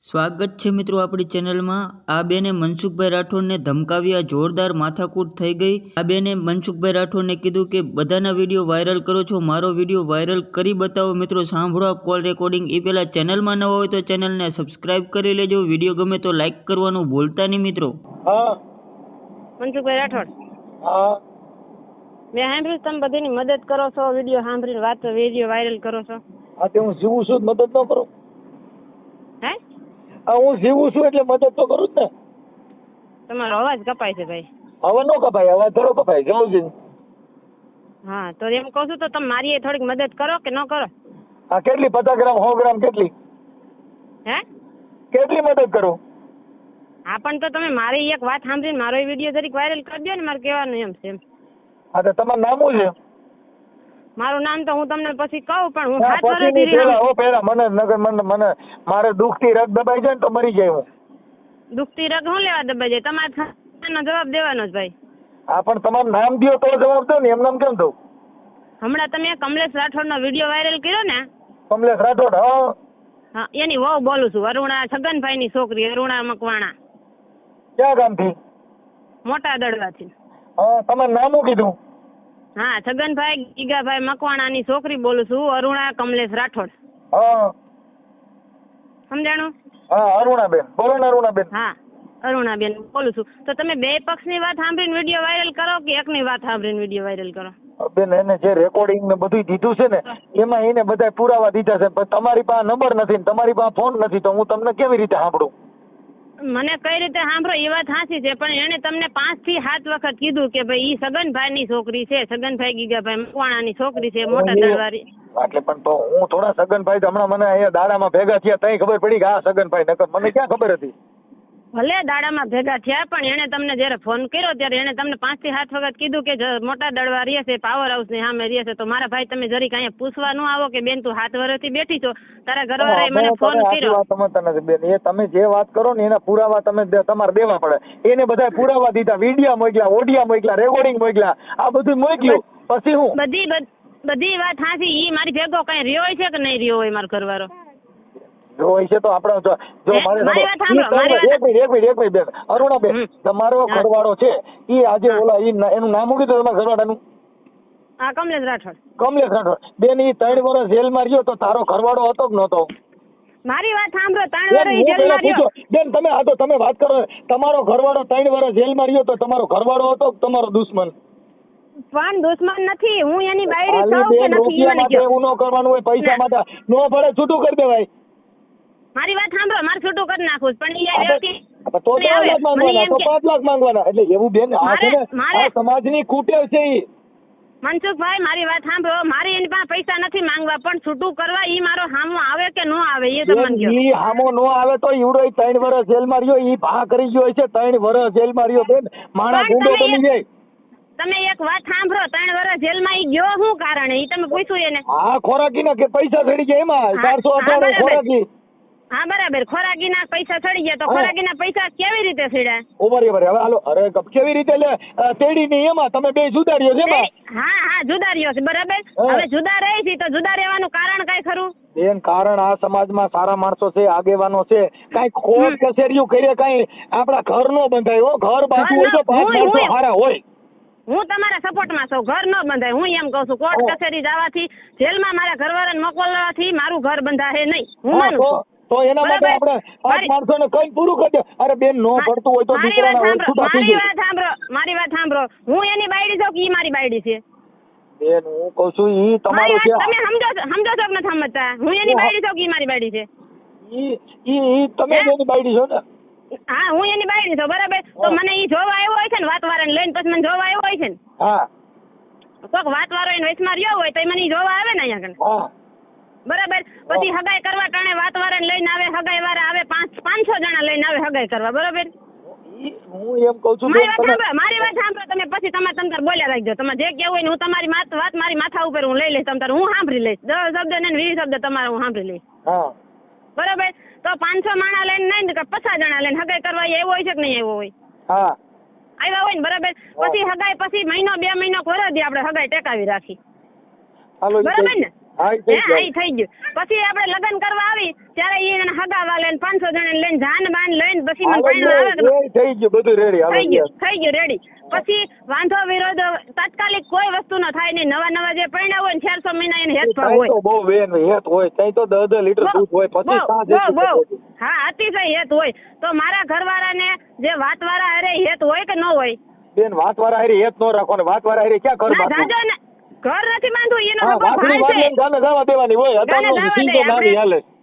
સ્વાગત છે મિત્રો આપણી ચેનલમાં। આ બેને મનસુખભાઈ રાઠોડને ધમકાવ્યા, જોરદાર માથાકૂટ થઈ ગઈ। આ બેને મનસુખભાઈ રાઠોડને કીધું કે બધાના વિડીયો વાયરલ કરો છો, મારો વિડીયો વાયરલ કરી બતાવો। મિત્રો સાંભળો આ કોલ રેકોર્ડિંગ। એ પહેલાં ચેનલમાં નવા હોય તો ચેનલને સબસ્ક્રાઇબ કરી લેજો, વિડીયો ગમે તો લાઇક કરવાનું ભૂલતા નહીં મિત્રો। હા મનસુખભાઈ રાઠોડ, હા મેં સાંભળ્યું તમે બધીની મદદ કરો છો, વિડીયો સાંભળીને વિડીયો વાયરલ કરો છો। હા તે હું જીવું છું મદદ ન કરું? હે? હા હું જીવું છું એટલે મદદ તો કરું જ ને। તમારો અવાજ કપાય છે ભાઈ। હવે ન કપાય, અવાજ થોડો કપાય, જવું છે। હા તો એમ કહું છું તો તમે મારી એ થોડીક મદદ કરો કે ન કરો? હા કેટલી? 50 ગ્રામ 100 ગ્રામ કેટલી? હે? કેટલી મદદ કરું? હા પણ તો તમે મારી એક વાત સાંભળીને મારો વિડીયો જરીક વાયરલ કરી દો ને, મારે કહેવાનું એમ છે એમ। હા તો તમારું નામ શું છે? મારું નામ તો હું તમને પછી કહું, પણ હું હા, 7 પછી વર્ષથી નહીં, પેલા મને મને મારે દુખતી રગ દબાઈ જાય ને તો મરી જાય હું। દુખતી રગ હું લેવા દબાઈ જાય? તમારે જવાબ દેવાનો જ ભાઈ। હા પણ તમારું નામ દો તો જવાબ દો ને, એમ નામ કેમ દઉં? હમણાં તમે કમલેશ રાઠોડનો વિડીયો વાયરલ કર્યો ને? કમલેશ રાઠોડ? હા હા એની વહુ બોલું છું, અરુણા છગનભાઈની છોકરી, અરુણા મકવાણા, ક્યાં ગામથી? મોટા દડવાથી। હા તમારું નામ શું કીધું? હા છગનભાઈ ગીગાભાઈ મકવાણાની છોકરી બોલું છું, અરુણા કમલેશ રાઠોડ। હા સમજાણું? હા અરુણાબેન બોલો ને, અરુણાબેન। હા અરુણાબેન બોલું છું। તો તમે બે પક્ષની વાત સાંભળીને વિડીયો વાયરલ કરો કે એકની વાત સાંભળીને વિડીયો વાયરલ કરો? બેન એને જે રેકોર્ડિંગ ને બધું દીધું છે ને એમાં એને બધા પુરાવા દીધા છે, પણ તમારી પાસે નંબર નથી ને તમારી પાસે ફોન નથી, તો હું તમને કેવી રીતે સાંભળું? મને કઈ રીતે સાંભળો એ વાત સાચી છે, પણ એને તમને 5 થી 7 વખત કીધું કે ભાઈ ઈ છગનભાઈની છોકરી છે, છગનભાઈ ગીગાભાઈ મકવાણાની છોકરી છે, મોટા દરવારી। એટલે પણ તો હું થોડા છગનભાઈ હમણાં મને અહીંયા દાડામાં ભેગા થયા તઈ ખબર પડી કે આ છગનભાઈ, નકર મને ક્યાં ખબર હતી? ભલે દાડામાં ભેગા થયા, પણ એને તમને જયારે ફોન કર્યો ત્યારે એને તમને 5 થી 7 વખત કીધું કે મોટા દડવા રહે છે, પાવર હાઉસ ની સામે રહે છે। તો મારા ભાઈ તમે જરીક અહીંયા પૂછવા ન આવો કે બેન તું 7 વર્ષથી બેઠી છો, તારા ઘરવાળાએ મને ફોન કર્યો? વાત સમજતા નથી બેન, એ તમે જે વાત કરો ને એના પુરાવા તમે તમારે દેવા પડે। એને બધા પુરાવા દીધા, વિડિયા મોકલ્યા, ઓડિયા મોકલ્યા, રેકોર્ડિંગ મોકલ્યા, આ બધું મોકલ્યું, પછી હું બધી વાત સાચી। ઈ મારી ભેગો કઈ રહ્યો હોય છે કે નહીં રહ્યો હોય મારો ઘરવાળો? જો હોય છે તો આપણે જો મારે એક મિનિટ બેન, અરુણાબેન તમારો ઘરવાળો છે ઈ આજે ઓલા એનું નામ શું કીધું તમારા ઘરવાળાનું? હા કમલેશ રાઠોડ। કમલેશ રાઠોડ બેન, ઈ 3 વર્ષ જેલમાં રહ્યો તો તારો ઘરવાળો હતો કે નહોતો? મારી વાત સાંભળો, 3 વર્ષ જેલમાં રહ્યો બેન, તમે આ તો તમે વાત કરો, તમારો ઘરવાળો 3 વર્ષ જેલમાં રહ્યો તો તમારો ઘરવાળો હતો કે તમારો દુશ્મન? પણ દુશ્મન નથી, હું એની બાયડી છું કે નથી? રૂપિયા માટે એવું ન કરવાનું હોય, પૈસા માટે નો પડે છૂટું કરી દેવાય। મારી વાત સાંભળો, મારે છૂટું કરી નાખું, પણ ઈ તો 5 લાખ માંગવાના, તો 5 લાખ માંગવાના, એટલે એવું બેન આ છે ને આ સમાજની કુટેવ છે ઈ। મનસુખભાઈ મારી વાત સાંભળો, મારી એની પાસે પૈસા નથી માંગવા, પણ છૂટું કરવા ઈ મારો હામો આવે કે ન આવે એ તમને કહો। ઈ હામો નો આવે તો ઈવડો 3 વર્ષ જેલમાં રહ્યો, ઈ ભા કરી ગયો છે, 3 વર્ષ જેલમાં રહ્યો બેન, માણા ગુંડો બની જાય। તમે એક વાત સાંભળો, 3 વર્ષ જેલમાં ઈ ગયો શું કારણે ઈ તમે પૂછ્યું એને? હા ખોરાકીના કે પૈસા ચડી ગયા એમાં 418 ખોરાકી। હા બરાબર, ખોરાકીના પૈસા ચડી ગયા, તો ખોરાકીના પૈસા કેવી રીતે ચડ્યા? ઉભરે હવે હાલો, અરે કેવી રીતે લે તેડી ની એમાં તમે બે જુદા રહ્યો છે એમાં? હા જુદા રહ્યો છે બરાબર। હવે જુદા રહી છે તો જુદા રહેવાનું કારણ કઈ ખરું? બેન કારણ આ સમાજમાં સારા માણસો છે, આગેવાનો છે, કઈ ખોટ કચેરીઓ કરે, કઈ આપડા ઘર નો બંધાય હો, ઘર બાજુ હોય તો 5 માણસો સારા હોય। હું તમારા સપોર્ટમાં છું, ઘર ન બંધાય, હું એમ કહું છું કોર્ટ કચેરી જવાથી, જેલમાં મારા ઘરવાળાને મોકલવાથી મારું ઘર બંધાય નહીં, હું માનું છું। તો એના માટે આપણે 5 માણસોને કઈ પૂરું કરી દે। અરે બેન નો પડતું હોય તો દીકરાના હોય છૂટા થઈ જાય। મારી વાત સાંભળો, હું એની બાયડી છું કે ઈ મારી બાયડી છે? બેન હું કહું છું ઈ તમારો છે, તમે સમજો છો કે નથી સમજતા? હું એની બાયડી છું કે ઈ મારી બાયડી છે? ઈ તમે એની બાયડી છો ને? હા હું એની બાયડી છું બરાબર। તો મને ઈ જોવા આવ્યો હોય છે ને, વાતવાળાને લઈને પછી મને જોવા આવ્યો હોય છે ને? હા કોક વાતવાળો એને વચમાં રહ્યો હોય તો મને જોવા આવે ને અહીંયા કને, બરાબર? પછી હગાઈ કરવા ટાણે વાતવાળાને લઈને આવે, હગાઈ વાળા આવે, 500 જણા લઈને આવે હગાઈ કરવા, બરાબર? હું એમ કહું છું મારી વાત સાંભળો તમે, પછી તમે તમતાર બોલ્યા રાખજો, તમે જે કેવું હોય ને હું તમારી વાત મારી માથા ઉપર હું લઈ લઈશ, તમતાર હું સાંભળી લઈશ, 10 શબ્દ ને 20 શબ્દ તમારા હું સાંભળી લઈશ, બરાબર? તો 500 માણા લઈને નહીં કે 50 જણા લઈને હગાઈ કરવા એવો હોય છે કે નહીં એવો હોય? આવ્યા હોય ને બરાબર, પછી હગાઈ પછી મહિનો 2 મહિનો કરો દે આપણે હગાઈ ટેકાવી રાખી, બરાબર ને? હા, ઈ થઈ ગયું. ઈ થઈ ગયું. પછી આપણે લગ્ન કરવા આવી ત્યારે ઈ એના હગાવા લઈને 500 જણા લઈને જાન બાન લઈને પછી મને પરણવા આવે કે થઈ ગયું બધું રેડી થઈ ગયું રેડી. પછી વાંધો વિરોધ તાત્કાલિક કોઈ વસ્તુ ન થાય નહીં. નવા જે પરણ્યા હોય ને 400 મહિના એને હેત ભાવ હોય. તો બહુ વેન હેત હોય ત્યાં તો 10 લીટર દૂધ હોય પછી હા અતિશય હેત હોય. તો મારા ઘરવાળાને જે વાતવાળા હારે હેત હોય કે ન હોય? બેન વાતવાળા હારે હેત ન રાખો ને વાતવાળા હારે ક્યાં ઘર બાંધવું? ઘર નથી બાંધવું એનો જવા દેવાની હોય.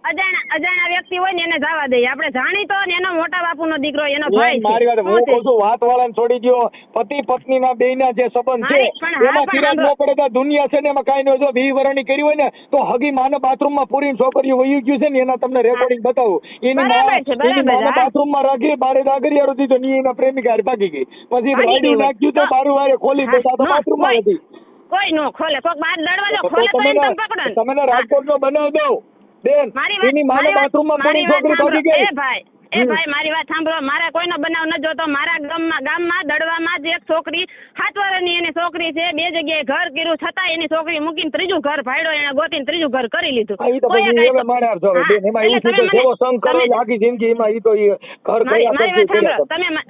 અજાણ્યા વ્યક્તિ હોય ને એને જવા દઈએ. આપણે જાણીતો ને એનો મોટા બાપુનો દીકરો એનો ભાઈ છે. મારી વાત હું કહું છું વાતવાળાને છોડી દો. પતિ પત્ની ના બે ના જે સંબંધ છે એમાં ચિરાગ ન પડે તો દુનિયા છે ને એમાં કઈ ન. જો 20 વર્ષની કરી હોય ને તો હગી માને બાથરૂમ માં પૂરીને છોકરીઓ વહી ગયું છે ને એના તમને રેકોર્ડિંગ બતાવું. એની માને બાથરૂમ માં રાખી બારે દાગરિયારો દીધો ને એના પ્રેમિકા ભાગી ગઈ. પછી રાઈડી નાખ્યું તો બારું વારે ખોલી તો બાથરૂમ માં હતી. કોઈ નો ખોલે કોક બાર દરવાજો ખોલે તો એને તમે પકડો. તમે રાજકોટ નો બનાવ દો બેન. એની માને બાથરૂમ માં પૂરી છોકરી ભાગી ગઈ. એ ભાઈ મારી વાત સાંભળો. મારા કોઈનો બનાવ ન જોતો. મારા ગામમાં દડવામાં જ એક છોકરી 7 વર્ષની એની છોકરી છે. 2 જગ્યાએ ઘર કર્યું છતાં એની છોકરી મૂકીને 3જું ઘર ભાડ્યો. એને ગોતીને 3જું ઘર કરી લીધું.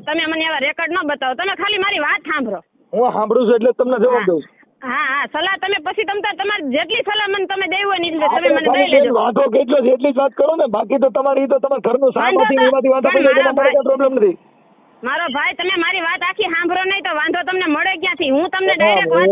તમે મને એવા રેકોર્ડ ન બતાવો. તમે ખાલી મારી વાત સાંભળો. હું સાંભળું છું એટલે તમને જવાબ દઉં. હા સલાહ તમે પછી તમારે જેટલી સલાહ મને તમે દેવી હોય ને તમે મને દઈ લેજો. વાંધો કેટલો છે એટલી જ વાત કરો ને. બાકી તો તમારી તો તમારા ઘરનું સામાથી એમાંથી વાંધો પડી જાય. તમારે કઈ પ્રોબ્લેમ નથી. મારો ભાઈ તમે મારી વાત આખી સાંભળો નહીં તો વાંધો તમને મળે ક્યાંથી? હું તમને ડાયરેક્ટ વાત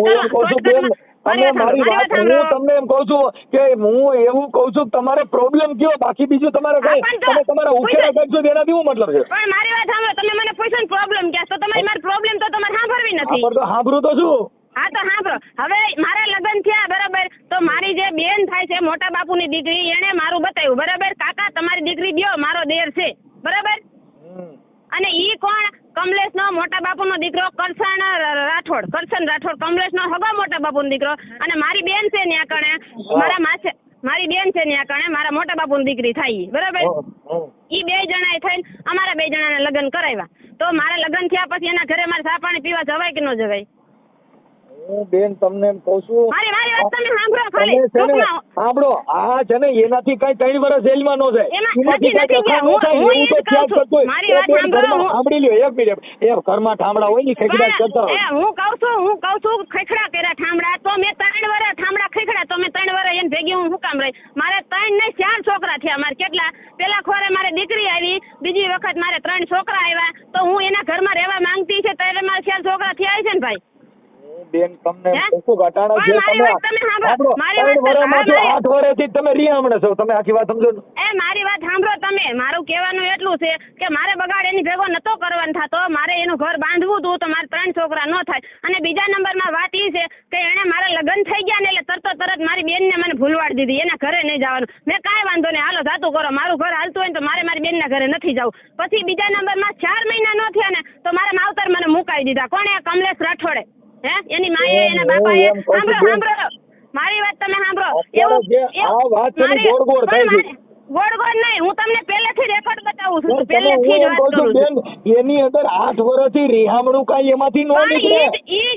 કરું. તમે મારી વાત હું તમને એમ કહું છું કે હું એવું કહું છું તમારે પ્રોબ્લેમ કયો. બાકી બીજું તમારે કઈ તમે તમારા ઉકેલા કરશો એનાથી શું મતલબ છે? પણ મારી વાત સાંભળો. તમે મને પૂછો ને પ્રોબ્લેમ ક્યાં તો તમારી મારી પ્રોબ્લેમ તો તમારે સાંભળવી નથી. તો સાંભળું તો શું? હા તો સાંભળો. હવે મારા લગ્ન થયા બરાબર. તો મારી જે બેન થાય છે મોટા બાપુની દીકરી એને મારું બતાવ્યું બરાબર. કાકા તમારી દીકરી દ્યો મારો દેર છે બરાબર. અને ઈ કોણ? કમલેશ નો મોટા બાપુનો દીકરો કરશન રાઠોડ કમલેશ નો હગો મોટા બાપુનો દીકરો. અને મારી બેન છે ન્યા કણે મારી બેન છે ન્યા કણે મારા મોટા બાપુની દીકરી થાય બરાબર. ઈ 2 જણાએ થઈને અમારા 2 જણાને લગ્ન કરાવ્યા. તો મારા લગ્ન થયા પછી એના ઘરે મારે ચા પાણી પીવા જવાય કે ન જવાય? હું બેન તમને એમ કહું છું મારી વાત તમે સાંભળો ખાલી. સાંભળો આ છે ને એનાથી કઈ 3 વર્ષ જેલમાં ન જાય. સાંભળી લ્યો એક મિનિટ. એ ઘરમાં ઠામડા હોય ને ખેખડા કરતા હોય. હું કહું છું ખેખડા કર્યા ઠામડા. તો મેં 3 વર્ષ ઠામડા ખેખડા. તો મેં 3 વર્ષ એને ભેગી હું કામ રહી? મારે 3 નહીં 4 છોકરા થયા. મારે કેટલા પેલા ખોરે મારે દીકરી આવી. બીજી વખત મારે 3 છોકરા આવ્યા. તો હું એના ઘરમાં રહેવા માંગતી છે ત્યારે મારે 4 છોકરા થયા છે ને ભાઈ. બેન તમને કશું ઘટાડા છે. તમે 8 વર્ષથી તમે રિયામણે છો. તમે આખી વાત સમજો. મારી વાત સાંભળો તમે. મારું કહેવાનું એટલું છે કે મારે બગાડ એની ભેગો નતો કરવાનો થતો. મારે એનું ઘર બાંધવું હતું તો મારે 3 છોકરા ન થાય. અને બીજા નંબરમાં વાત એ છે કે એને મારા લગ્ન થઈ ગયા ને એટલે તરત મારી બેનને મને ભૂલવાડી દીધી. એના ઘરે નહીં જવાનું. મેં કાંઈ વાંધો નહીં હાલો જાતું કરો. મારું ઘર હાલતું હોય ને તો મારે મારી બેનના ઘરે નથી જવું. પછી બીજા નંબરમાં 4 મહિના ન થયા ને તો મારા માવતર મને મુકાવી દીધા. કોણે? કમલેશ રાઠોડે. એની માએ એના બાપાએ. સાંભળો મારી વાત તમે સાંભળો. ગોળ નહીં. હું તમને પહેલેથી રેકોર્ડ બતાવું છું. પહેલેથી જ વાત કરું છું. એની અંદર 8 વર્ષથી રિહામણું કાઈ એમાંથી નો નીકળે. ઈ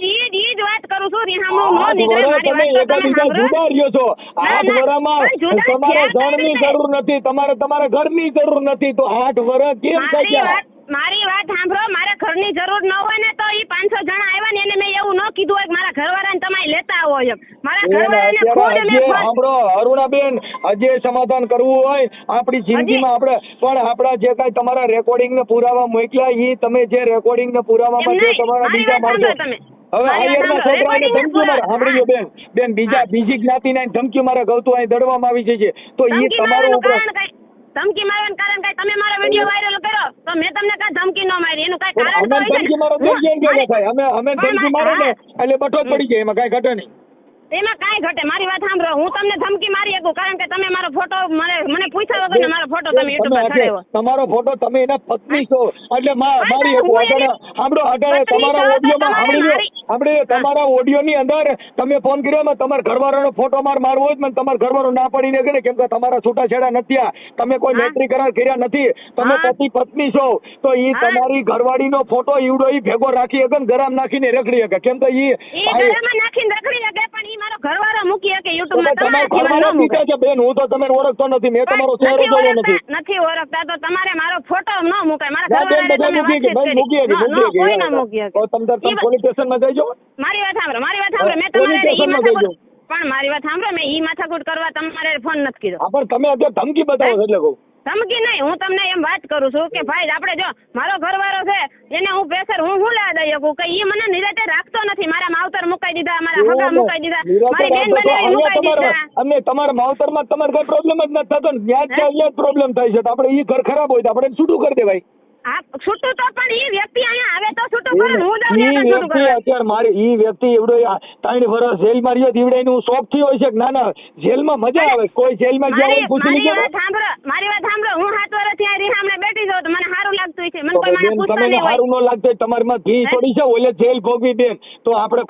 જ વાત કરું છું. રિહામણું નો નીકળે. મારી વાત તમે જુદા રહ્યો છો. 8 વર્ષમાં તમારે ધણની જરૂર નથી. તમારા ઘરની જરૂર નથી. તો 8 વર્ષ કેમ થઈ ગયા? મારી વાત સાંભળો. મારા ઘરની જરૂર ન હોય ને તો ઈ 500 જણા આવ્યા ને એને મેં એવું ન કીધું હોય કે મારા ઘરવાળાને તમે લેતા આવો એમ. મારા ઘરવાળાને ખુદ મેં સાંભળો અરુણાબેન હજે સમાધાન કરવું હોય આપણી જિંદગીમાં આપણે પણ આપણા જે કાંઈ તમારા રેકોર્ડિંગ ને પુરાવા મોકલ્યા ઈ તમે જે રેકોર્ડિંગ ને પુરાવામાં જે તમારા બીજા માણસો હવે આયરના છોકરાને ધમકી મારે. સાંભળ્યો બેન બીજી જ્ઞાતિના ધમકી મારે ગૌતું અહીં દડવામાં આવી છે. તો ઈ તમારું ઉપર ધમકી મારવાનું કારણ કઈ? તમે મારો વિડિયો વાયરલ કર્યો તો મેં તમને કઈ ધમકી ન મારી. એનું કઈ કારણ તો ધમકી મારો અમે ધમકી મારો ને એટલે બટો જ પડી જાય. એમાં કઈ ઘટે નહીં. એમાં કાંઈ ઘટે. મારી વાત સાંભળો. હું તમને ધમકી મારી શકું કારણ કે તમે મારો ફોટો મને પૂછ્યા વગર મારો ફોટો તમે યુટ્યુબ પર ચડાવ્યો. તમારો ફોટો તમે એના પત્ની છો એટલે મારી શકું. સાંભળો અટાણે તમારા ઓડિયોમાં સાંભળી લો. આપણે તમારા ઓડિયો ની અંદર તમે ફોન કર્યો એમાં તમારા ઘરવાળાનો ફોટો મારવો હોય મને તમારા ઘરવાળો ના પડીને કે કેમ કે તમારા છૂટાછેડા નથી આ તમે કોઈ મૈત્રી કરાર કર્યા નથી તમે પતિ પત્ની છો તો ઈ તમારી ઘરવાળીનો ફોટો ઈવડો ઈ ભેગો રાખી શકે ગરામ નાખીને રખડી શકે કેમ તો ઈ ગરામાં નાખીને રખડી શકે પણ ઈ મારો ઘરવાળો મૂકી શકે YouTube માં તમારો ઘરવાળો મૂકે છે બેન હું તો તમે ઓળખતો નથી મેં તમારો ચહેરો જોયો નથી ઓળખતા તો તમારે મારો ફોટો ન મુકાય મારા ઘરવાળાને તમે મૂકી તો તમે પોલીસ સ્ટેશનમાં જઈજો મારી વાત સાંભળો મેં તમારે પણ મારી વાત સાંભળો મેં ઈ માથાકૂટ કરવા તમારે ફોન નથી કીધો પણ તમે અત્યારે ધમકી બતાવો એટલે કહું ધમકી નહીં હું તમને એમ વાત કરું છું કે ભાઈ આપણે જો મારો ઘરવાળો છે એને હું પ્રેશર હું લેવા દઈ શકું કે ઈ મને નિરાતે રાખતો નથી મારા માવતર મુકાઈ દીધા મારા હગા મુકાઈ દીધા મારી બેન બનાવી મુકાઈ દીધા અને તમારા માવતરમાં તમારે કઈ પ્રોબ્લેમ જ નથી થતો ત્યાં જ પ્રોબ્લેમ થાય છે તો આપણે ઈ ઘર ખરાબ હોય તો આપણે છૂટું કરી દેવાય હા છૂટું તો પણ ઈ વ્યક્તિ અહીંયા આવે તો છૂટું કરે હું જાઉં છૂટું કરે અત્યારે મારી ઈ વ્યક્તિ એવડો 3 વર્ષ જેલમાં રહ્યો ઈવડે હું શોખ થી હોય છે કે ના ના જેલમાં મજા આવે કોઈ જેલમાં ગયા પૂછી લીધો મારી વાત સાંભળો હું 7 વર્ષ ત્યાં રીહામણે બેઠી જાઉં તો મને સારું લાગતું છે મને કોઈ મને પૂછતા તમને નહીં સારું ન લાગતું તમારમાં ભી થોડી છે ઓલે જેલ ભોગવી બેન તો આપણે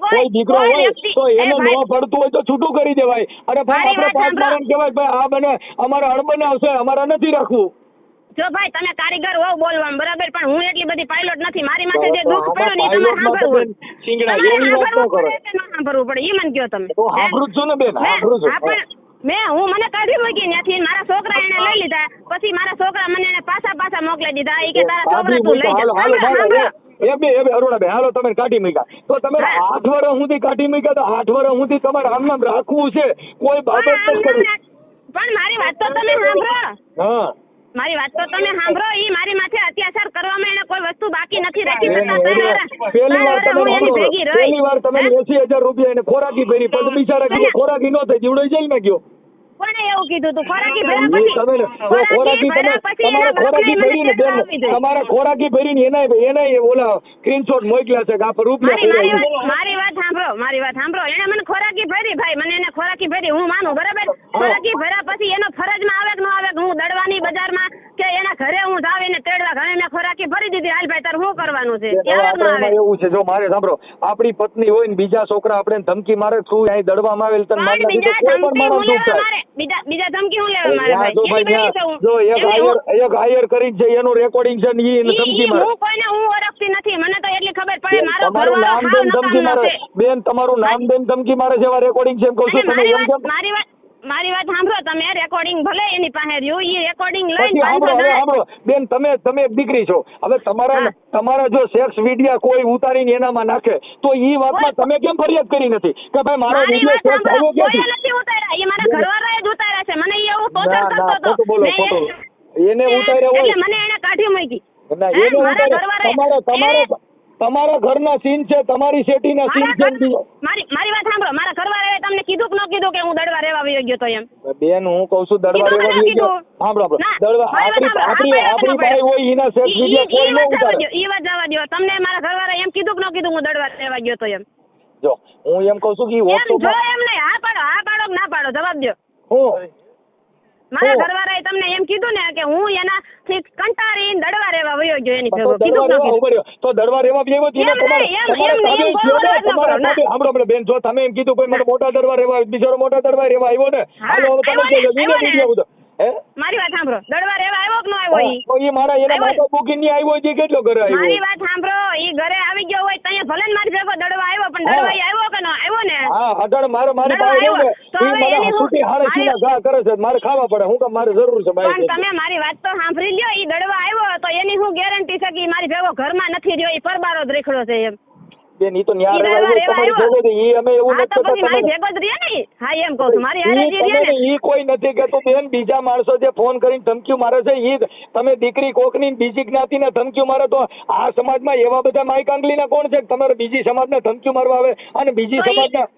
કોઈ દીકરો હોય તો એને ન પડતું હોય તો છૂટું કરી દેવાય અરે ભાઈ આપણે પાંચ મારણ કહેવાય ભાઈ આ બને અમારા અણબને આવશે અમારા નથી રાખવું જો ભાઈ તમે કારીગર હોવ બોલવા બરાબર પણ હું એટલી બધી પાયલોટ નથી મારી માથે જે દુઃખ પડ્યું ને તમારે સાંભળવું સિંગડા એવી વાત ન કરો સાંભળવું પડે ઈ મને કહો તમે તો સાંભળું છું ને બેન સાંભળું છું હું મને કાઢી મૂકી ત્યાંથી મારા છોકરા એને લઈ લીધા પછી મારા છોકરા મને એને પાછા મોકલી દીધા ઈ કે તારા છોકરા તું લઈ જા એ બે અરુણાબેન હાલો તમે કાઢી મૂક્યા તો તમે 8 વર્ષ સુધી કાઢી મૂક્યા તો 8 વર્ષ સુધી તમારે આમ રાખવું છે કોઈ બાબત નથી કરી પણ મારી વાત તો તમે સાંભળો હા મારી વાત તો તમે સાંભળો ઈ મારી માથે અત્યાચાર કરવામાં એને કોઈ વસ્તુ બાકી નથી રાખી પહેલી વાર તમે 80,000 રૂપિયા એને ખોરાકી ભરી પણ બિચારા ખોરાકી ન થઈ જીવડો જેલમાં ગયો કોણે એવું કીધું તું ખોરાકી ભર્યા પછી તમારા ખોરાકી ભરીને એના ઓલા સ્ક્રીનશોટ મોકલ્યા છે કે આ રૂપિયા મારી વાત સાંભળો એને મને ખોરાકી ભરી ભાઈ મને એને ખોરાકી ભરી હું માનું બરાબર ખોરાકી ભર્યા પછી એનો ફરજમાં આવે કે ન આવે હું દડવાની બજારમાં કે એના ઘરે હું જાવ એને તેડવા ઘરે મેં ખોરાકી ભરી દીધી હાલ ભાઈ તાર શું કરવાનું છે એવું છે જો મારે સાંભળો આપણી પત્ની હોય ને બીજા છોકરા આપણે ધમકી મારે તું અહીં દડવામાં આવેલ તને મારી બીજા ધમકી હું લેવા મારે ભાઈ જો એક હાયર કરી છે એનું રેકોર્ડિંગ છે ને ઈ ધમકી મારે હું કોઈને હું ઓળખતી નથી મને તો એટલી ખબર પડે મારો તમારું નામ દેન ધમકી મારે બેન તમારું નામ દેન ધમકી મારે જેવા રેકોર્ડિંગ છે એમ કહું છું તમે એમ કેમ મારી વાત સાંભળો તમે રેકોર્ડિંગ ભલે એની પાસે રહ્યું ઈ રેકોર્ડિંગ લઈને સાંભળો બેન તમે એક દીકરી છો હવે તમારા જો સેક્સ વિડિયા કોઈ ઉતારીને એનામાં નાખે તો ઈ વાતમાં તમે કેમ ફરિયાદ કરી નથી કે ભાઈ મારો વિડિયો સેક્સ આવ્યો ક્યાંથી નથી ઉતાર્યા ઈ મારા ઘરવાળાએ જ ઉતાર્યા છે મને એવું ટોર્ચર કરતો હતો બોલો ખોટું એને ઉતાર્યા હોય એટલે મને એને કાઢી મૂકી ના એને ઉતાર્યા તમારા ઘરના સીન છે તમારી સેટીના સીન છે મારી વાત સાંભળો મારા ઘરવાળાએ તમને કીધું કે ન કીધું કે હું દડવા રહેવા આવી ગયો તો એમ બેન હું કહું છું દડવા રહેવા આવી ગયો સાંભળો દડવા આપણી ભાઈ હોય એના સેક્સ વિડિયો કોઈ ન ઉતારે ઈ વાત જવા દો તમને મારા ઘરવાળાએ એમ કીધું કે ન કીધું હું દડવા રહેવા ગયો તો એમ જો હું એમ કહું છું કે જો એમ નહીં હા પાડો ના પાડો જવાબ દો હું મારા ઘરવાળાએ તમને એમ કીધું ને કે હું એનાથી કંટાળીને દડવા રહેવા વયો ગયો એની ભેગો કીધું તો દડવા રહેવા બેવો સાંભળો બેન જો તમે એમ કીધું ભાઈ મને મોટા દડવા રહેવા બિચારો મોટા દડવા રહેવા આવ્યો ને હાલો હવે તમે મારી વાત સાંભળો દડવા રહેવા આવ્યો કે ન આવ્યો ઈ મારા એના માતા બુકિંગ ની આવ્યો છે કેટલો ઘરે આવ્યો મારી વાત સાંભળો ઈ ઘરે આવી ગયો હોય તો ભલે મારી ભેગો દડવા આવ્યો પણ દડવા આવ્યો કે ન આવ્યો ને હા અઢળ મારી પાસે આવ્યો ને ઈ મારા સુટી હારે સીના ઘા કરે છે મારે ખાવા પડે હું કે મારે જરૂર છે ભાઈ પણ તમે મારી વાત તો સાંભળી લ્યો ઈ દડવા આવ્યો તો એની હું ગેરંટી છે કે મારી ભેગો ઘરમાં નથી રહ્યો ઈ પરબારો જ રેખડો છે એમ બેન ઈ તો ન્યા તમારી ભેગો છે ઈ અમે એવું નથી કરતા મારી ભેગો જ રહે ને હા એમ કહું છું મારી હારે જે રહે ને ઈ કોઈ નથી કહેતું બેન બીજા માણસો જે ફોન કરીને ધમકીઓ મારે છે ઈ તમે દીકરી કોકની બીજી જ્ઞાતિને ધમકીઓ મારે તો આ સમાજમાં એવા બધા માઈકાંગલીના કોણ છે તમારે બીજી સમાજને ધમકીઓ મારવા આવે અને બીજી સમાજના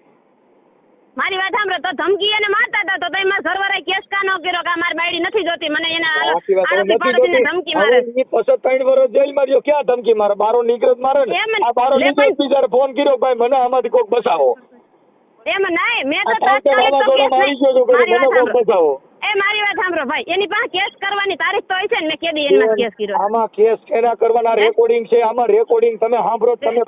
મારી વાત સાંભળો તો ધમકી એને મારતા હતા તો તમે મારા ઘરવાળાએ કેસ કા ન કર્યો કે મારી બાયડી નથી જોતી મને એના આરોપી પાડોશીને ધમકી મારે ઈ પછી 3 વર્ષ જેલમાં રહ્યો ક્યાં ધમકી મારે બારો નીકળત મારે ને આ બારો નીકળત બીજારે ફોન કર્યો ભાઈ મને આમાંથી કોક બચાવો એમ નહીં મેં તો તાત્કાલિક મારી ગયો તો મને કોક બચાવો એ મારી વાત સાંભળો ભાઈ, એની પાસે કેસ કરવાની તારીખ તો હોય છે ને, મેં કેદી એમાં કેસ કર્યો. આમાં કેસ કેના કરવાના? રેકોર્ડિંગ છે આમાં, રેકોર્ડિંગ તમે સાંભળો, તમે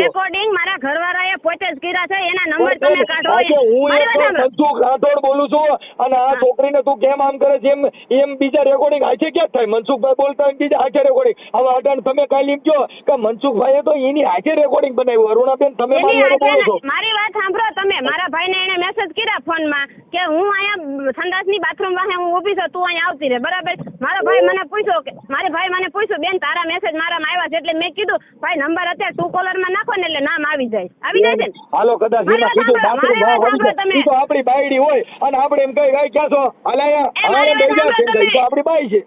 રેકોર્ડિંગ મારા ઘરવાળાએ પોતે જ કર્યા છે, એના નંબર તમે કાઢો. હું એક મનસુખ રાઠોડ બોલું છું, અને આ છોકરીને તું કેમ આમ કરે છે એમ બીજા રેકોર્ડિંગ આખે ક્યાં થાય? મનસુખભાઈ બોલતા હોય બીજા આખે રેકોર્ડિંગ. હવે અડાણ તમે કાલે એમ કહો કે મનસુખભાઈએ તો એની આખે રેકોર્ડિંગ બનાવ્યું. અરુણાબેન તમે બોલો છો. મારી વાત સાંભળો તમે. મારા ભાઈને એને મેસેજ કર્યા ફોનમાં કે હું અહીંયા સંડાસની બાથરૂમ વાહે હું ઊભી છું, તું અહીંયા આવતી રહે, બરાબર? મારો ભાઈ મને પૂછ્યો કે બેન તારા મેસેજ મારામાં આવ્યા છે, એટલે મેં કીધું ભાઈ નંબર અત્યારે ટુ કોલરમાં નાખો ને એટલે નામ આવી જાય છે ને. હાલો કદાચ એમાં કીધું બાથરૂમ વાહ હોય છે તો આપણી બાયડી હોય અને આપણે એમ કહી ભાઈ ક્યાં છો હાલાયા હાલે બેજા છે તો આપણી બાઈ છે.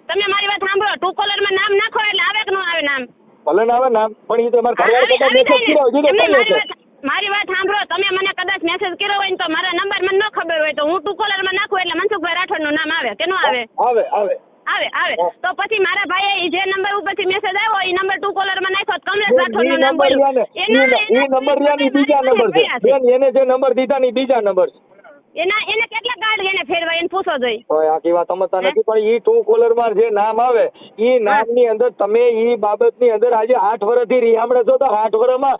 તમે મારી વાત સાંભળો, ટુ કોલરમાં નામ નાખો એટલે આવે કે ન આવે નામ? ભલે ના આવે નામ, પણ એ તો મારા ઘરવાળા કદાચ મેસેજ કર્યો દીધો કઈ મારી વાત સાંભળો, તમે મને કદાચ મેસેજ કર્યો હોય ને તો મારા નંબર મને ન ખબર હોય તો હું ટુ કોલરમાં નાખું એટલે મનસુખભાઈ રાઠોડ નું નામ આવે કે ન આવે? આવે આવે આવે. તો પછી મારા ભાઈએ જે નંબર ઉપરથી મેસેજ આવ્યો એ નંબર ટુ કોલરમાં નાખ્યો તો કમલેશ રાઠોડ નું નામ બોલ્યું. એ નંબર ની બીજા નંબર છે બેન, એને જે નંબર દીધા ની બીજા નંબર છે. એને કેટલા કાર્ડ એને ફેરવાય એને પૂછો જોઈ. આખી વાત સમજતા નથી, પણ ઈ ટુ કોલર માં જે નામ આવે ઈ નામ ની અંદર તમે ઈ બાબત ની અંદર આજે 8 વર્ષથી રીહામણે છો તો 8 વર્ષમાં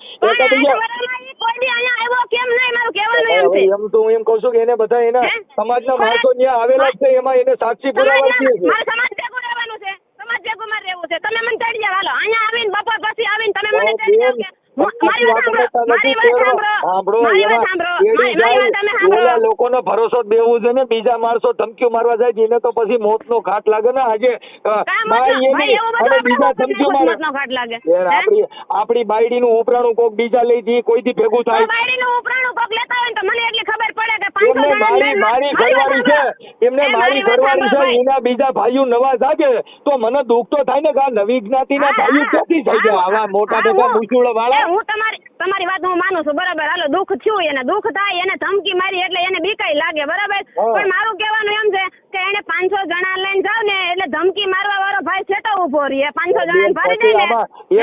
એમ તો હું એમ કઉ છું કે એને બધા એના સમાજના માણસો ત્યાં આવેલા છે, એમાં એને સાક્ષી પુરાવા છે. સમાજ ભેગું રહેવાનું છે, સમાજ ભેગું મારે રહેવું છે. તમે મને ચડી જાવ, હાલો અહીંયા આવીને બપોર પછી આવીને તમે મને ચડી જાવ કે લોકોનો ભરોસો બેવું છે ને, બીજા માણસો ધમકીઓ મારવા જાય એને તો પછી મોત નો ઘાટ લાગે ને. આજે બીજા ધમકીઓ મારે આપડી બાયડી નું ઉપરાણું કોક બીજા લઈ જઈ કોઈથી ભેગું થાય. મારી ઘરવાળી છે, એમને મારી ઘરવાળી છે, એના બીજા ભાઈઓ નવા જાગે તો મને દુઃખ તો થાય ને કે આ નવી જ્ઞાતિના ભાઈઓ ક્યાંથી થઈ ગયા આવા મોટા મોટા મુસુળો વાળા. તમારી વાત હું માનું છું, બરાબર. હાલો દુઃખ થયું, એને દુઃખ થાય, એને ધમકી મારી એટલે એને બીકાઈ લાગે, બરાબર. પણ મારું કહેવાનું એમ છે કે એને 500 જણા લઈને જાવ ને એટલે ધમકી મારવા વાળો ભાઈ છેટો ઉભો રહે. 500 જણા ભારી દે ને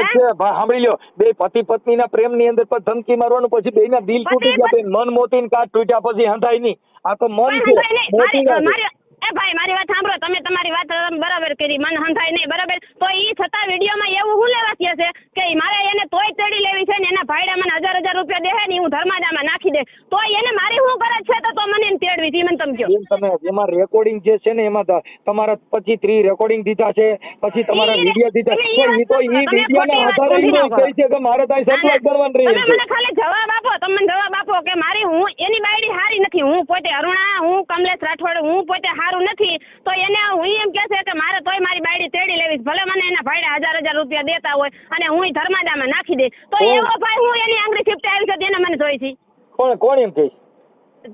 એક છે સાંભળી લ્યો, બે પતિ પત્ની ના પ્રેમ ની અંદર પણ ધમકી મારવાનું પછી બે ના દિલ તૂટી ગયા, મન મોતી ને કાટ તૂટ્યા પછી હંધાય નહીં. આ તો મન છે મોતી. એ ભાઈ મારી વાત સાંભળો, તમે તમારી વાત બરાબર કરી, મન હંધાય નહીં, બરાબર. તો ઈ છતાં વિડીયોમાં એવું શું લેવા છે કે મારે એને તોય ચડી લેવી છે ને એના ભાઈડા મને 1000 રૂપિયા દે ને હું ધર્માદામાં નાખી દે તો એને મારી શું કરે છે તો મને એને તેડવી હતી. મને તમે કહો તમે એમાં રેકોર્ડિંગ જે છે ને એમાં તમારા પછી 3 રેકોર્ડિંગ દીધા છે, પછી તમારા વિડીયો દીધા છે, તો ઈ વિડીયોના આધારે ઈ કહે છે કે મારે તારી સપ્લાય કરવાની રહી છે. મને ખાલી જવાબ આપો, તમે જવાબ આપો કે મારી હું એની બાયડી હારી નથી, હું પોતે અરુણા, હું કમલેશ રાઠોડ, હું પોતે હારું નથી, તો એને હું એમ કે છે કે મારે તોય મારી બાયડી તેડી લેવી, ભલે મને એના ભાઈડા 1000 રૂપિયા દેતા હોય અને હું ધર્માદામાં નાખી દે તો એવો ભાઈ હું એની આંગળી ફિફ્ટી આવી છે તેને મને જોઈ છે. કોણ એમ કહે?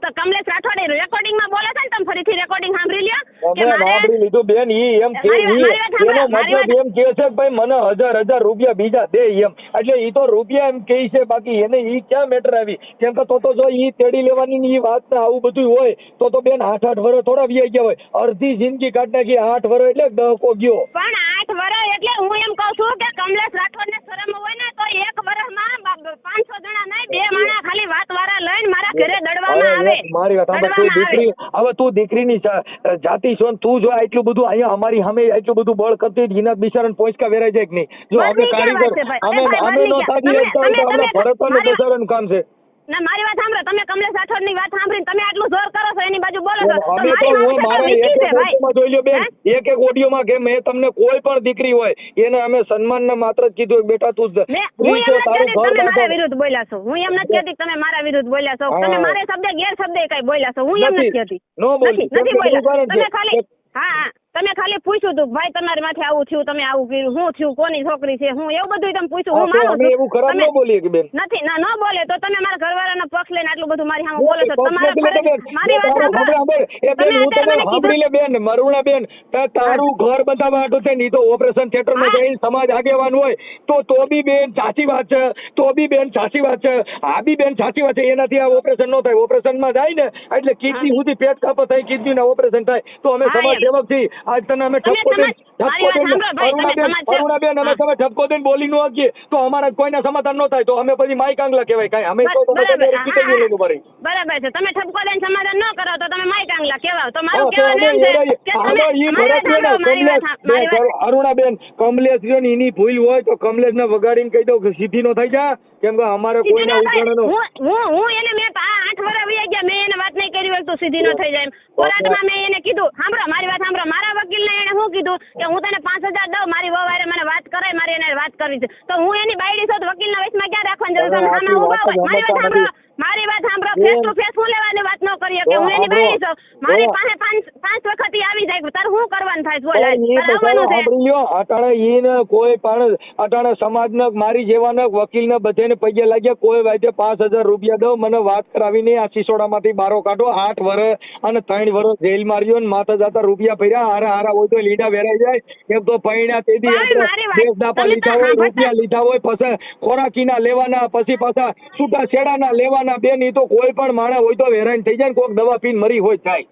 તો કમલેશ રાઠોડ રેકોર્ડિંગ માં બોલે છે ને, તમે ફરીથી રેકોર્ડિંગ સાંભળી લ્યો. સાંભળી લીધું બેન, ઈ એમ કે એનો મતલબ એમ કે છે ભાઈ મને 1000 રૂપિયા બીજા દે એમ, એટલે ઈ તો રૂપિયા એમ કે છે, બાકી એને ઈ ક્યાં મેટર આવી? કેમ કે તો જો ઈ તેડી લેવાની ની વાત ને આવું બધું હોય તો બેન 8 વર્ષ થોડા વ્યાઈ ગયા હોય, અડધી જિંદગી કાઢ નાખી. 8 વર્ષ એટલે દહકો ગયો. પણ 8 વર્ષ એટલે હું એમ કહું છું કે કમલેશ રાઠોડ ને શરમ હોય ને તો 1 વર્ષમાં 500 જણા નહીં, 2 માણા ખાલી વાત વાળા લઈને મારા ઘરે દડવામાં આવે. મારી વાત સાંભળ, તું દીકરી, હવે તું દીકરીની જાતિ છો, તું જો આટલું બધું અહીંયા અમારી સામે આટલું બધું બળ કરતી હિના બિચારાને પોંચકા વેરાઈ જાય કે નહીં? જો અમે કારીગર અમે નો સાજી શકતા હોય તો આપણે ભરતનું બેસાડવાનું કામ છે. ના મારી વાત સાંભળો, તમે કમલેશ રાઠોડ ની વાત સાંભળીને તમે આટલું જોર કરો છો એની બાજુ બોલો છો તો એક ઓડિયોમાં કે મેં તમને કોઈ પણ દીકરી હોય એને અમે સન્માન ને માત્ર જ કીધું બેટા તું મારા વિરુદ્ધ બોલ્યા છો. હું એમ નથી કહેતી તમે મારા વિરુદ્ધ બોલ્યા છો, તમે મારે શબ્દ ગેરશબ્દ કઈ બોલ્યા છો, હું એમ નથી કહેતી. નથી બોલ્યા તમે ખાલી. હા તમે ખાલી પૂછ્યું તું ભાઈ તમારી માથે આવું થયું, તમે આવું કર્યું, હું થયું, કોની છોકરી છે, હું એવું બધું તમે પૂછ્યું. હું માનું છું એવું ખરાબ ન બોલીએ કે બેન નથી ના ન બોલે તો તમે મારા ઘરવાળાનો પક્ષ લઈને આટલું બધું મારી સામે બોલો છો. મારી વાત સાંભળી લે બેન, મરુણા બેન, તારું ઘર બતાવવા હાટું છે નહીં તો ઓપરેશન થિયેટર માં જઈને સમાજ આગેવાન હોય તો બી બેન સાચી વાત છે, તો બી બેન સાચી વાત છે, આ બી બેન સાચી વાત છે. એનાથી આ ઓપરેશન ન થાય, ઓપરેશન માં જાય ને એટલે કિડની સુધી પેટ કાપો થાય, કિડની ના ઓપરેશન થાય તો અમે સમાજ સેવક છીએ આજ તને અમે ઠપકો દઈને અરુણાબેન અમે તમે ઠપકો દઈને બોલી ન શકીએ તો અમારા કોઈના સમાધાન ન થાય તો અમે પછી માય કાંગલા કહેવાય કાંઈ અમે તો બરાબર છે તમે ઠપકો દઈને સમાધાન ન કરો તો તમે માય કાંગલા કહેવાય તો મારું કહેવાનું અરુણાબેન કમલેશ જો ને એની ભૂલ હોય તો કમલેશ ને વગાડીને કહી દઉં કે સીધી નો થઈ જા કેમ કે અમારે કોઈના ઉદાહરણો હું એને મેં 8 વર્ષ વયા ગયા મેં એને વાત નહીં કરી હોય તો સીધી ન થઈ જાય કોર્ટમાં મેં એને કીધું સાંભળો મારી વાત સાંભળો મારા વકીલને એને શું કીધું કે હું તને 5000 દઉં મારી વહુ હારે મને વાત કરાય મારી એને વાત કરવી છે તો હું એની બાયડી છું તો વકીલના વચમાં ક્યાં રાખવાની જરૂર છે આમાં ઉભા હોય મારી વાત સાંભળો ફેસ ટુ ફેસ હું લેવાની વાત ન કરીએ કે હું એની બાયડી છું મારી પાસે 5 વખત આવી જાય તાર શું કરવાનું થાય બોલ અટાણે ઈને કોઈ પણ અટાણે સમાજને મારી જેવાને વકીલને બધાને પૈયા લાગ્યા કોઈ વાતે 5000 રૂપિયા દો મને વાત કરાવીને આ સિસોડામાંથી બારો કાઢો 8 વર્ષ અને 3 વર્ષ જેલ માર્યો ને માથા જાતા રૂપિયા ભર્યા હારા હોય તો લીડા વેરાઈ જાય એમ તો પૈણા તેદી દેશ દાપા લીધા હોય રૂપિયા લીધા હોય પછી ખોરાકીના લેવાના પછી પાછા છૂટા છેડાના લેવાના બેન ઈ તો કોઈ પણ માણસ હોય તો વેરાઈ થઈ જાય ને કોઈક દવા પીને મરી હોય થાય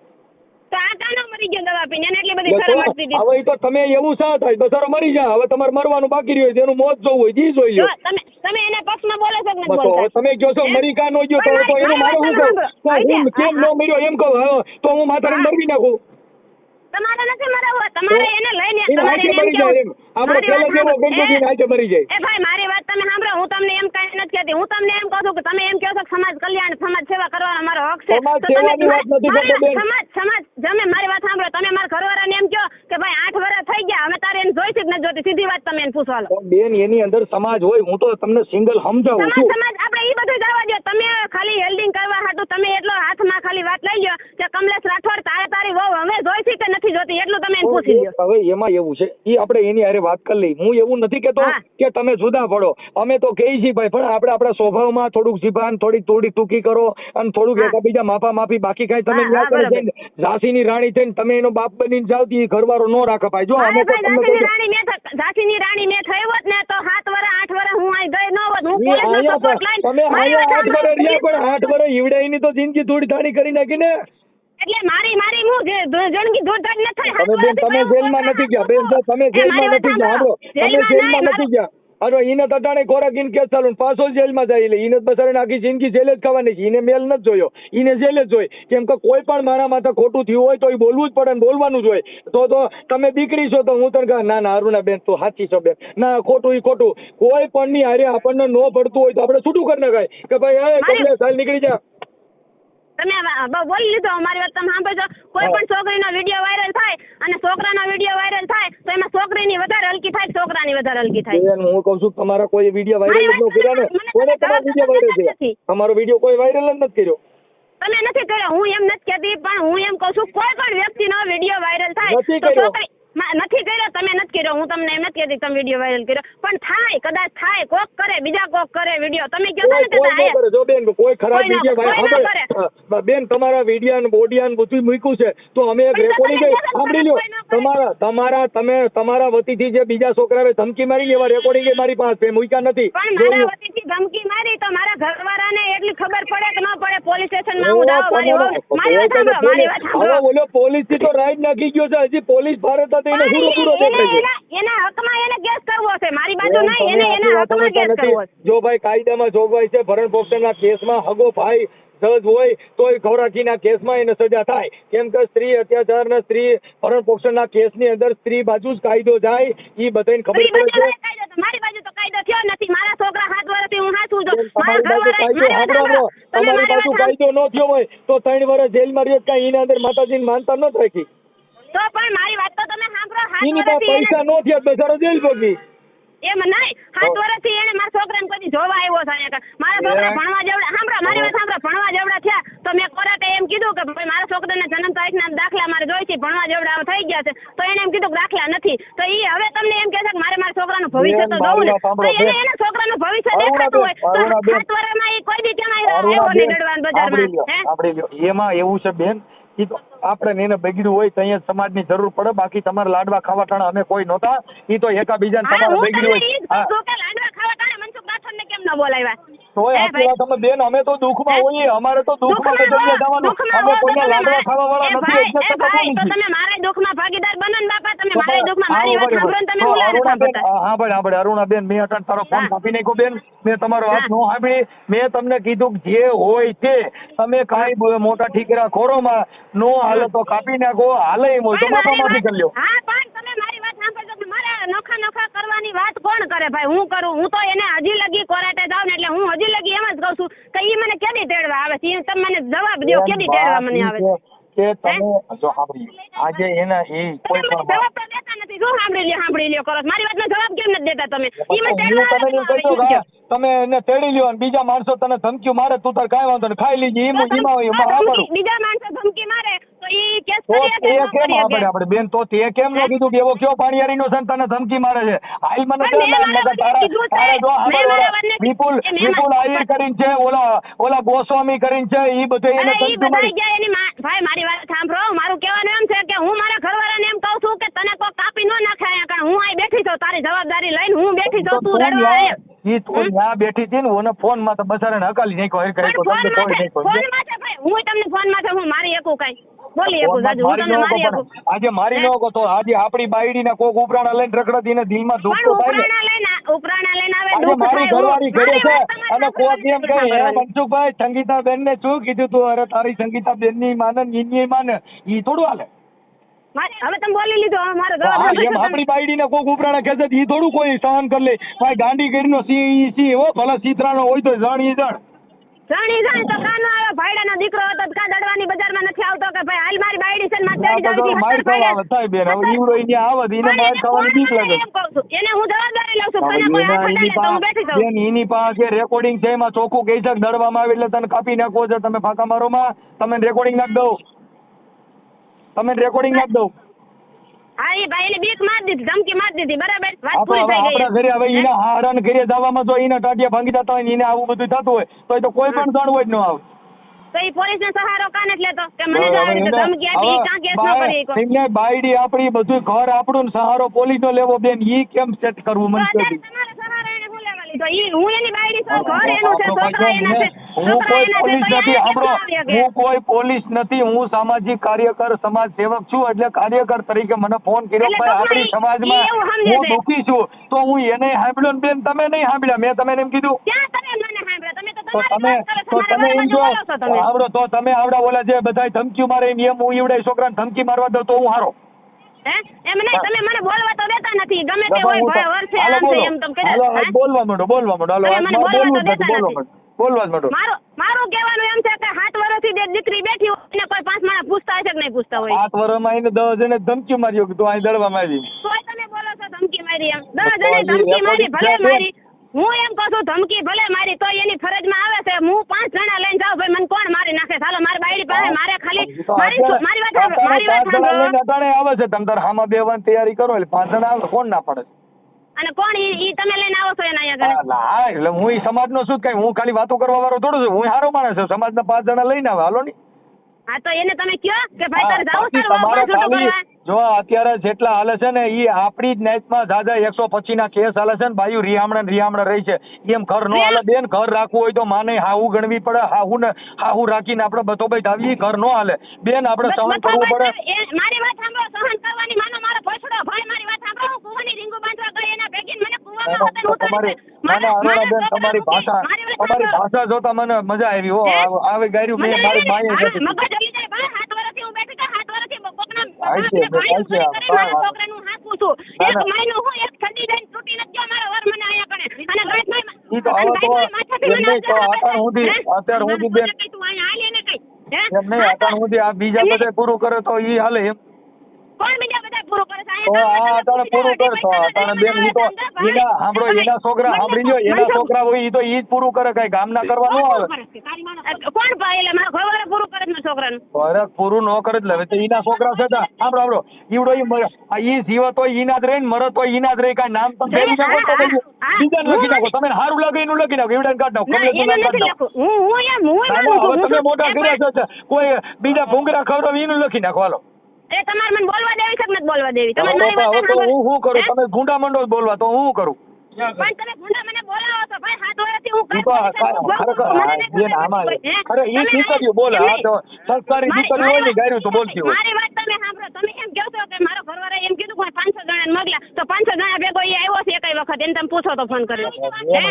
તો આ કાનો મરી ગયો દવા પીને એને એટલી બધી શરમ આવતી હતી હવે તો તમે એવું શા થાય બચારો મરી જાય હવે તમારે મરવાનું બાકી રહ્યું તેનું મોત જોવું હોય જી જોઈ લો તમે એને પક્ષમાં બોલો છો કે નથી બોલતા તમે કહો છો મરી કા નો ગયો તો એનું મારું શું કહું હું કેમ ન મર્યો એમ કહું તો હું માથાને મરવી નાખું તમારે નથી મરાવો તમારે એને લઈને તમારે એને મરી જાય એમ આપણે પેલા જેવો ગંદકી નાખે મરી જાય એ ભાઈ મારી વાત તમે સાંભળો હું તમને એમ કાઈ નથી કહેતી હું તમને એમ કહું છું કે તમે એમ કહો છો કે સમાજ કલ્યાણ સમાજ સેવા કરવાનો મારો હક છે સમાજ સેવાની વાત નથી કરતો બેન સમાજ તમે મારી વાત સાંભળો તમે મારા ઘરવાળાને એમ કહો કે ભાઈ 8 વર્ષ થઈ ગયા અમે તારે એને જોઈ છે કે નથી જોતી સીધી વાત તમે એને પૂછવા લો બેન એની અંદર સમાજ હોય હું તો તમને સિંગલ સમજાવું છું સમાજ આપણે ઈ બધું જવા દો તમે ખાલી હેલ્ડિંગ કરવા હાટુ તમે એટલો હાથમાં ખાલી વાત લઈ લ્યો કે કમલેશ રાઠોડ તારી વહુ અમે જોઈ છે કે નથી જોતી એટલું તમે એને પૂછી લ્યો હવે એમાં એવું છે ઈ આપણે એની હારે વાત કરી લઈ હું એવું નથી કેતો કે તમે જુદા પડો અમે તો કહી છીએ ભાઈ પણ આપણે આપણા સ્વભાવમાં થોડુંક જીભાન થોડી ટૂંકી કરો અને થોડુંક એકબીજા માફી બાકી કાંઈ તમે ન્યા કરી જઈને ઝાંસીની રાણી થઈને તમે એનો બાપ બનીને જાવ તો ઘરવાળો નો રાખે ભાઈ જો અમે તો ઝાંસીની રાણી મેં થઈ હોત ને તો 7 વર્ષ 8 વર્ષ હું અહીં ગઈ ન હોત હું પોલીસનો સપોર્ટ લઈને તમે આયા 8 વર્ષ રહ્યા પણ 8 વર્ષ ઈવડાઈની તો જિંદગી થોડી ધાણી કરી નાખી ને એટલે મારી હું જિંદગી ધૂળધાડ ન થાય તમે જેલમાં નથી ગયા બેન તમે જેલમાં નથી ગયા હાલો તમે જેલમાં નથી ગયા અરે એને તટાણે ખોરાકીને કેસ ચાલુ પાછો જેલમાં જાય એટલે એને બચારાને આખી જિંદગી જેલ જ ખાવાની છે એને મેલ નથી જોયો એને જેલ જ જોઈ કેમ કે કોઈ પણ મારા માથે ખોટું થયું હોય તો એ બોલવું જ પડે ને બોલવાનું જ હોય તો તમે દીકરી છો તો હું તને કહું ના અરુણાબેન તું સાચી છો બેન ના ખોટું કોઈ પણ ની હારે આપણને ન પડતું હોય તો આપણે છૂટું કરી નખાય કે ભાઈ કમલેશ હાલ નીકળી જા તમે બોલી લીધો મારી વાત તમે સાંભળજો કોઈ પણ છોકરીનો વિડીયો વાયરલ થાય અને છોકરાનો વિડીયો વાયરલ થાય તો એમાં છોકરીની વધારે હલકી થાય છોકરાની વધારે હલકી થાય હું કહું છું તમારા કોઈ વિડીયો વાયરલ ન કર્યો ને કોને તમારો વિડીયો વાયરલ કર્યો તમારો વિડીયો કોઈ વાયરલ જ નથી કર્યો તમે નથી કર્યો હું એમ નથી કહેતી પણ હું એમ કહું છું કોઈ પણ વ્યક્તિનો વિડીયો વાયરલ થાય તો છોકરી નથી કર્યો તમે નથી કર્યો હું તમને એમ નથી કહેતી તમે વિડીયો વાયરલ કર્યો પણ થાય કદાચ થાય કોક કરે બીજા કોક કરે વિડીયો તમે કહો છો ને જો બેન કોઈ ખરાબ વિડીયો વાયરલ બેન તમારા વિડીયો ને બોડિયા બધું મૂક્યું છે તો અમે એક રેકોર્ડિંગ સાંભળી લ્યો તમારા વતીથી જે બીજા છોકરાએ ધમકી મારી એવા રેકોર્ડિંગ મારી પાસે મૂક્યા નથી પણ મારા વતીથી ધમકી મારી તો મારા ઘરવાળાને એટલી ખબર પડે કે ન પડે પોલીસ સ્ટેશનમાં હું દાવ મારી વાત સાંભળો બોલો પોલીસ થી તો રાઈડ નાખી ગયો છે હજી પોલીસ ભારત એના હકમાં એને કેસ કરવો છે મારી બાજુ નહીં એના હકમાં કેસ કરવો છે જો ભાઈ કાયદામાં જોગવાઈ છે ભરણ પોષણના કેસમાં હગો ભાઈ જજ હોય તો ખોરાકીના કેસમાં એને સજા થાય કેમ કે સ્ત્રી અત્યાચારના સ્ત્રી ભરણ પોષણના કેસની અંદર સ્ત્રી બાજુ જ કાયદો જાય એ બધાને ખબર પડે છે મારી બાજુ તો કાયદો થયો નથી મારા છોકરા 7 વર્ષથી હું હાચું છું તમારી બાજુ કાયદો ન થયો હોય તો 3 વર્ષ જેલમાં રહ્યો કાંઈ એના અંદર માતાજીને માનતા ન રાખી તો પણ મારી વાત તો તમે સાંભળો એની પાસે પૈસા નો થયા બેચારો જેલ ભોગી એમ નહીં 7 વર્ષથી એને મારા છોકરાને કદી જોવા આવ્યો છે મારા છોકરા ભણવા જેવડા સાંભળો મારી વાત સાંભળો ભણવા જેવડા થયા તો મેં કોર્ટે એમ કીધું કે ભાઈ મારા છોકરાને જન્મ તારીખના દાખલા મારે જોઈ છે ભણવા જેવડા થઈ ગયા છે તો એને એમ કીધું દાખલા નથી તો એ હવે તમને એમ કહે છે કે મારા છોકરાનું ભવિષ્ય તો જોવું ને એના છોકરાનું ભવિષ્ય દેખાતું હોય તો 7 વર્ષમાં એ કોઈ દી ક્યાં આવ્યો નહીં દડવાન બજારમાં એમાં એવું છે બેન તો આપણે એને બગડ્યું હોય તો અહીંયા સમાજની જરૂર પડે બાકી તમારે લાડવા ખાવા ટાણા અમે કોઈ નહોતા એ તો એકાબીજાને તમારે બગડ્યું હોય લાડવા ખાવા ટાણે મનસુખ રાઠોડને કેમ ન બોલાવ્યા તોય આટલી વાત અમે બેન અમે તો દુઃખમાં હોઈએ અમારે તો દુઃખમાં તો જગ્યા જવાનું અમે કોઈને લાડવા ખાવા વાળા નથી એટલે તો ભાઈ તો તમે મારા દુઃખમાં ભાગીદાર બનો ને બાપા તમે મારા દુઃખમાં મારી વાત સાંભળો ને તમે હું સાંભળતા હા ભાઈ અરુણાબેન મેં અટણ તારો ફોન કાપી નાખ્યો બેન મેં તમારો વાત ન સાંભળી મેં તમને કીધું કે જે હોય તે તમે કાંઈ મોટા ઠીકરા ખોરોમાં નો હાલે તો કાપી નાખો હાલે એમ હોય તો માફામાફી કરી લ્યો હા પણ તમે મારી વાત સાંભળજો મારે નોખા કરવાની વાત કોણ કરે ભાઈ હું કરું હું તો એને હજી લગી કોરાટે જાઉં ને એટલે હું હજી લગી એમ જ કહું છું કે ઈ મને કેદી તેડવા આવે છે તમે મને જવાબ દો કેદી તેડવા મને આવે કે તમે જો સાંભળી આજે એના એ કોઈ પણ જવાબ તો દેતા નથી શું સાંભળી લ્યો કરો મારી વાતનો જવાબ કેમ નથી દેતા તમે ઈ મને તમે તેડવા તમે એને તેડી લ્યો અને બીજા માણસો તને ધમકી મારે તું તાર કાંઈ વાંધો નહીં ખાઈ લીજી એમાં બીજા માણસો ધમકી મારે તો ઈ કેસ તો તે કેમ આપણે બેન તો તે કેમ ન કીધું કે એવો કયો પાણીયારીનો છે તને ધમકી મારે છે હાલ મને કે તારા જો વિપુલ આહિર કરીને છે ઓલા ગોસ્વામી કરીને છે ઈ બધે એને ધમકી મારી ભાઈ મારી વાત સાંભળો મારું કહેવાનું એમ છે કે હું મારા ઘરવાળાને એમ કહું છું કે તને કોઈ કાપી ન નાખાય કારણ હું અહીં બેઠી છું તારી જવાબદારી લઈને હું બેઠી છું તું રડવા આવે ઈ તો ત્યાં બેઠી હતી ને ઓને ફોન માં તો બસારાને હકાલી નાખ્યો હર કરી તો તમને કોઈ નાખ્યો ફોન માં છે ભાઈ હું તમને ફોન માં છે હું મારી એકું કઈ બોલી એકું જાજુ હું તમને મારી એકું આજે મારી નો તો આજે આપણી બાયડી ને કોક ઉપરાણા લઈને રખડતી ને દિલમાં દુઃખ તો થાય ને ઉપરાણા લઈને આવે આજે મારી ઘરવાળી ઘરે છે અને કોક એમ કહે હે મનસુખભાઈ સંગીતા બેન ને શું કીધું તું અરે તારી સંગીતા બેન ની માને ની માને ઈ થોડું હાલે હવે તમે બોલી લીધો મારો જવાબ એમ આપણી બાયડી ને કોક ઉપરાણા ખેંચે ઈ થોડું કોઈ સહન કરી લે ભાઈ ગાંડી ગીરનો સી હો ભલે સીતરાનો હોય તો જાણી જાણ તો કાનો આવ્યો ભાઈડાનો દીકરો હતો કા દડવાની બજારમાં નથી આવતો કે ભાઈ હાલ મારી બાયડી છે ને મારી તેડી જાવી માર ખાવા આવે થાય બેન હવે ઈવડો ઈને આવે ઈને માર ખાવાની બીક લાગે એને હું જવાબદારી લઉં છું તને કોઈ આખો ડાલે તો હું બેઠી જાઉં બેન ઈની પાસે રેકોર્ડિંગ છે એમાં ચોખ્ખું કહી શક દડવામાં આવે એટલે તને કાપી નાખો છો તમે ફાંકા મારો માં તમે રેકોર્ડિંગ નાખ દઉં હા એ ભાઈ એને બીક માર દીધી ધમકી માર દીધી બરાબર વાત પૂરી થઈ ગઈ આપણા ઘરે હવે ઈના હારણ ઘરે જવામાં તો ઈના ટાટિયા ભાંગી જતા હોય ને ઈને આવું બધું થતું હોય તો કોઈ પણ જાણ હોય જ ન આવે તો ઈ પોલીસ ને સહારો કાને જ લેતો કે મને જાણે તો ધમકી આપી ઈ કાં કેસ ન કરી કો એમને બાયડી આપણી બધું ઘર આપણું ને સહારો પોલીસ નો લેવો બેન ઈ કેમ સેટ કરવું મને કહો તમારો સહારો એને હું લેવા લીધો ઈ હું એની બાયડી છું ઘર એનું છે છોકરા એના છે હું કોઈ પોલીસ નથી સાંભળો હું કોઈ પોલીસ નથી હું સામાજિક કાર્યકર સમાજ સેવક છું એટલે કાર્યકર તરીકે મને ફોન કર્યો ભાઈ આપણી સમાજમાં હું દુખી છું તો હું એને સાંભળ્યો ને બેન તમે નહીં સાંભળ્યા મેં તમે એમ કીધું તમે એમ જો આવડો તો તમે આવડા ઓલા જે બધા ધમકી મારે એમ હું ઈવડે છોકરાને ધમકી મારવા દઉં તો હું હારો એમ નહીં તમે મને બોલવા તો દેતા નથી ગમે તે હોય ભાઈ વર્ષે આમ છે એમ તમે કહે બોલવા માંડો હાલો બોલવા જ માંડો મારું કહેવાનું એમ છે કે 7 વર્ષથી જે દીકરી બેઠી હોય એને કોઈ 5 માણસ પૂછતા હોય છે કે નહીં પૂછતા હોય 7 વર્ષમાં એને 10 જણે ધમકી માર્યો કે તું અહીં દડવા મારી તોય તમે બોલો છો ધમકી મારી એમ 10 જણે ધમકી મારી ભલે મારી હું એમ કહું છું ધમકી ભલે મારી તો એની ફરજમાં આવે છે હું 5 જણા લઈને જાઉં ભાઈ મને કોણ મારી નાખે ચાલો મારી બાયડી પાસે મારે ખાલી મારી વાત અટાણે આવે છે તમે તાર હામાં બેવાની તૈયારી કરો એટલે 5 જણા આવે કોણ ના પડે અને કોણ ઈ તમે લઈને આવો છો એના અહીંયા હા એટલે હું ઈ સમાજનો શું કઈ હું ખાલી વાતો કરવા વાળો થોડો છું હું સારો માણસ છું સમાજના 5 જણા લઈને આવે હાલો ની હા તો એને તમે કયો કે ભાઈ તારે જાવ જો અત્યારે જેટલા હાલે છે ને ઈ આપણી જ નાઈટમાં જાજા 125 ના કેસ હાલે છે ને બાયુ રિયામણા રહી છે એમ ઘર નો હાલે બેન ઘર રાખવું હોય તો માને હાહુ ગણવી પડે હાહુ રાખીને આપણે બધો ભાઈ આવીએ ઘર નો હાલે બેન આપણે સહન કરવું પડે મારી વાત સાંભળો સહન કરવાની માનો મારો ભોસડો ભાઈ મારી વાત સાંભળો હું કુવાની રીંગુ બાંધવા ગઈ એના ભેગી મને કુવામાં હતા ઉતારી બેન તમારી ભાષા જોતા મને મજા આવી હો આવે ગાર્યું મેં મારી માએ નથી મગજ આવી જાય ભાઈ 7 વર્ષથી હું બેઠી 7 વર્ષથી કોકના છોકરાનું હાથું છું એક મહિનો હું એક ઠંડી જઈને તૂટી નથી ગયો મારો વર મને આયા કણે અને અત્યાર સુધી બેન તું અહીંયા હાલે ને કઈ એમ નહીં અત્યાર સુધી આ બીજા બધા પૂરું કરે તો ઈ હાલે એમ કોણ બીજા બધા પૂરું કરે છે તો આ અટાણે પૂરું કરશો અટાણે બેન ઈ તો એના સાંભળો એના છોકરા સાંભળી લો એના છોકરા હોય ઈ તો ઈ જ પૂરું કરે કઈ ગામના કરવા ન આવે કોણ ભાઈ એટલે મારા ઘરવાળા પૂરું કરે છે છોકરાનું અરે પૂરું ન કરે એટલે હવે તો એના છોકરા છે સાંભળો ઈવડો ઈ જીવત હોય ઈના જ રહે ને મરત હોય ઈના જ રહે કાંઈ નામ તમે ફેરી નાખો તો બીજાને લખી નાખો તમે સારું લાગે એનું લખી નાખો ઈવડાને કાઢ નાખો તમે મોટા કર્યા છે કોઈ બીજા ભૂંગરા ખવડાવી એનું લખી નાખો હાલો એ તમારે મને બોલવા દેવી છે કે નથી બોલવા દેવી તમે હું કરું તમે ગુંડા મંડો બોલવા તો હું કરું પણ તમે ગુંડા મને બોલાવો છો ભાઈ 7 વર્ષથી હું ઈ તો બેન આમાં અરે ઈ દીકરીઓ બોલે આ તો સંસ્કારી દીકરીઓ હોય ને ગાયરું તો બોલતી હોય. મારી વાત તમે સાંભળો. તમે એમ કહો છો કે મારો ઘરવાળા એમ કીધું કે 500 જણાને મોકલા તો 500 જણા ભેગો એ આવ્યો છે એકઈ વખત એને તમે પૂછો તો ફોન કર્યો.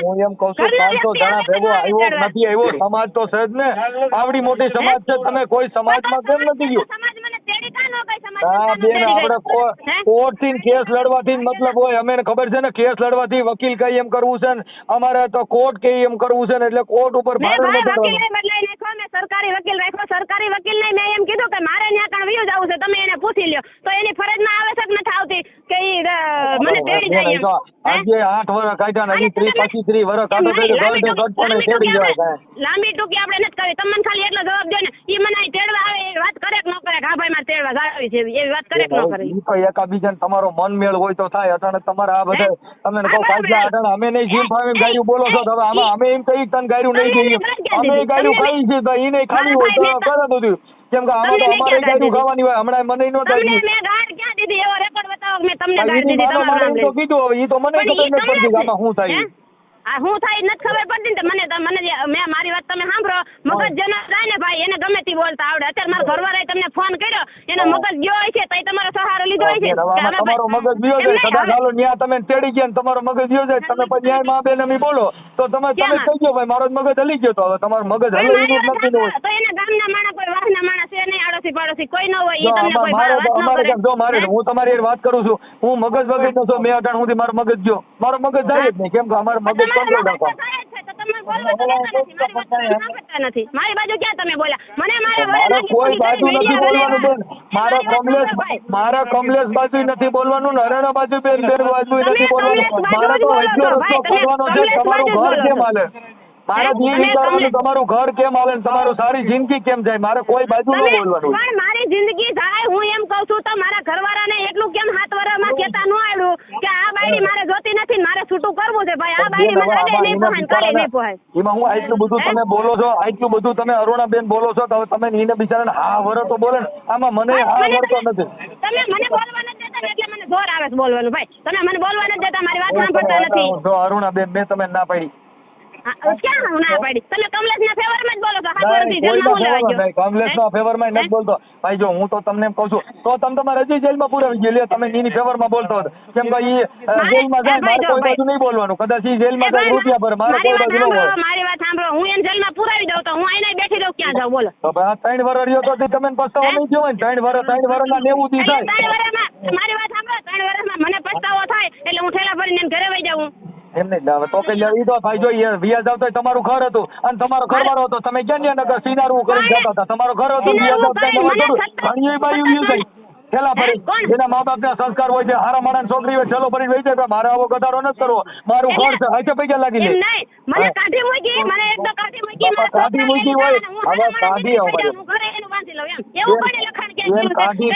હું એમ કહું છું 500 જણા ભેગો આવ્યો નથી આવ્યો સમાજ તો છે જ ને આવડી મોટી સમાજ છે તમે કોઈ સમાજમાં કેમ નથી ગયું? સમાજ મને તેડી કા નો કઈ સમાજ હા બેન આપણે કોર્ટ થી કેસ લડવાથી મતલબ હોય અમે ખબર છે ને કેસ લડવાથી વકીલ કઈ એમ કરવું છે ને અમારે તો કોર્ટ કઈ એમ કરવું છે ને એટલે કોર્ટ ઉપર ભારણ બદલાઈ નાખો. મેં સરકારી વકીલ રાખ્યો. સરકારી વકીલ નહીં મેં એમ કીધું કે મારે ત્યાં કણ વયું જવું છે તમે એને પૂછી લ્યો તો એની ફરજમાં આવે છે કે નથી આવતી કે મને તેડી જાય એમ. આજે 8 વર્ષ કાઢ્યા ને 30 25 વર્ષ કાઢો તો ગટપણે તેડી જાય. લાંબી ટૂંકી આપણે નથી કરી. તમને ખાલી એટલો જવાબ દે ને ઈ મને તેડવા આવે એ વાત કરે કે ન કરે હા ભાઈ મારે તેડવા જાવી છે એવી વાત કરે કે ન કરે. ઈ તો એકાબીજાને તમારો મન મેળ હોય તો થાય. અટાણે તમારે આ બધા તમે કહો કાઢલા અટાણે અમે નહીં જીમ ફાવી ગાયું બોલો છો તો હવે આમાં અમે એમ કહી તને ગાયું નહીં જોઈએ અમે ગાયું ખાઈ છે તો ઈ નહીં ખાલી હોય તો કરે બધું કેમ કે આમાં તો અમારે ગાયું ખાવાની હોય હમણાં મને નો ગાયું મેં ગાળ ક્યાં દીધી એવો રેકોર્ડ બતાવો મેં તમને ગાળ દીધી તમારું નામ તો કીધું હવે ઈ તો મને ખબર નથી પડતી આમાં શું થાય. આ હું થાય નથી ખબર પડતી ને મને મેં મારી વાત તમે સાંભળો. મગજ જેનો જાય ને ભાઈ એને ગમે તે બોલતા આવડે. અત્યારે મારા ઘરવાળાએ તમને ફોન કર્યો એનો મગજ ગયો હોય છે તો તમારો સહારો લીધો હોય છે. તમારો મગજ ગયો જાય સદા ચાલો ન્યા તમે તેડી ગયા ને તમારો મગજ ગયો જાય તમે પછી ન્યાય માં બેન અમે બોલો તો તમે કહી ગયો ભાઈ મારો મગજ હલી ગયો તો હવે તમારો મગજ હલે એવું નથી હોય તો એના ગામના માણસ કોઈ વાહના માણસ છે નહીં આડોશી પાડોશી કોઈ ન હોય એ તમને કોઈ વાત ન કરે. જો મારે હું તમારી વાત કરું છું હું મગજ વગર નો છું મેં અટાણ સુધી મારો મગજ ગયો મારો મગજ જાય જ નહીં કેમ કે અમારો મગજ કંટ્રોલ રાખવા મારી બાજુ ક્યાં તમે બોલ્યા મને કોઈ બાજુ નથી બોલવાનું બેન મારા કમલેશ બાજુ નથી બોલવાનું ને હરિયાણા બાજુ બેન બાજુ નથી બોલવાનું મારે તો એટલો રસ્તો ખોલવાનો છે તમારું ઘર કેમ હાલે મારે જે વિચારવાનું તમારું ઘર કેમ હાલે ને તમારું સારી જિંદગી કેમ જાય મારે કોઈ બાજુ ન બોલવાનું. પણ મારી જિંદગી જાય હું એમ કહું છું તો મારા ઘરવાળાને એટલું કેમ 7 વર્ષમાં કહેતા ન આવ્યું કે આ બાયડી મારે જોતી નથી ને મારે છૂટું કરવું છે ભાઈ આ બાયડી મને આજે નહીં પહોંચ કાલે નહીં પહોંચ. એમાં હું આટલું બધું તમે બોલો છો આટલું બધું તમે અરુણાબેન બોલો છો તો તમે એને બિચારાને હા વરો તો બોલે ને આમાં મને હા વરતો નથી. તમે મને બોલવા નથી દેતા એટલે મને જોર આવે છે બોલવાનું ભાઈ. તમે મને બોલવા નથી દેતા મારી વાત સાંભળતા નથી. જો અરુણાબેન મેં તમે ના પાડી ક્યાં ના પાડી તમે કમલેશના ફેવરમાં જ બોલો છો. કમલેશના ફેવરમાં નથી બોલતો ભાઈ જો હું તો તમને એમ કહું છું તો તમે તમારે હજી જેલમાં પુરાવી ગયો તમે એની ફેવરમાં બોલતો હતો કેમ કે ઈ જેલમાં જાય મારે કોઈ બાજુ નહીં બોલવાનું કદાચ ઈ જેલમાં જાય રૂપિયા ભરે મારે કોઈ બાજુ ન હોય. મારી વાત સાંભળો હું એને જેલમાં પુરાવી દઉં તો હું આઈને બેઠી રહું ક્યાં જાઉં બોલો. તો ભાઈ 3 વર્ષ રહ્યો તો તમે પસ્તાવો નહીં થયો હોય 3 વર્ષના 90 દી થાય. મારી વાત સાંભળો 3 વર્ષમાં મને પસ્તાવો થાય એટલે હું ઠેલા ભરીને ઘરે વઈ જાઉં. એમ નહીં તો કે ઈ તો ભાઈ જો વ્યાજ આવતો તમારું ઘર હતું અને તમારો ઘરવાળો હતો તમે ક્યાં નગર સિનારવું કરી જતા હતા તમારો ઘર હતું વ્યાજ આપતા ઘણી બાયું વ્યુ જાય ઠેલા ભરી જેના મા બાપ ના સંસ્કાર હોય છે હારા માણસ છોકરી હોય ઠેલો ભરી વહી જાય મારે આવો ગધારો નથી કરવો મારું ઘર છે હાથે પૈસા લાગી લે મને કાઢી મૂકી મને એક તો કાઢી મૂકી હોય હવે કાઢી આવો ભાઈ હું ઘરે એનું બાંધી લઉં એમ એવું કોને લખાણ કે કાઢી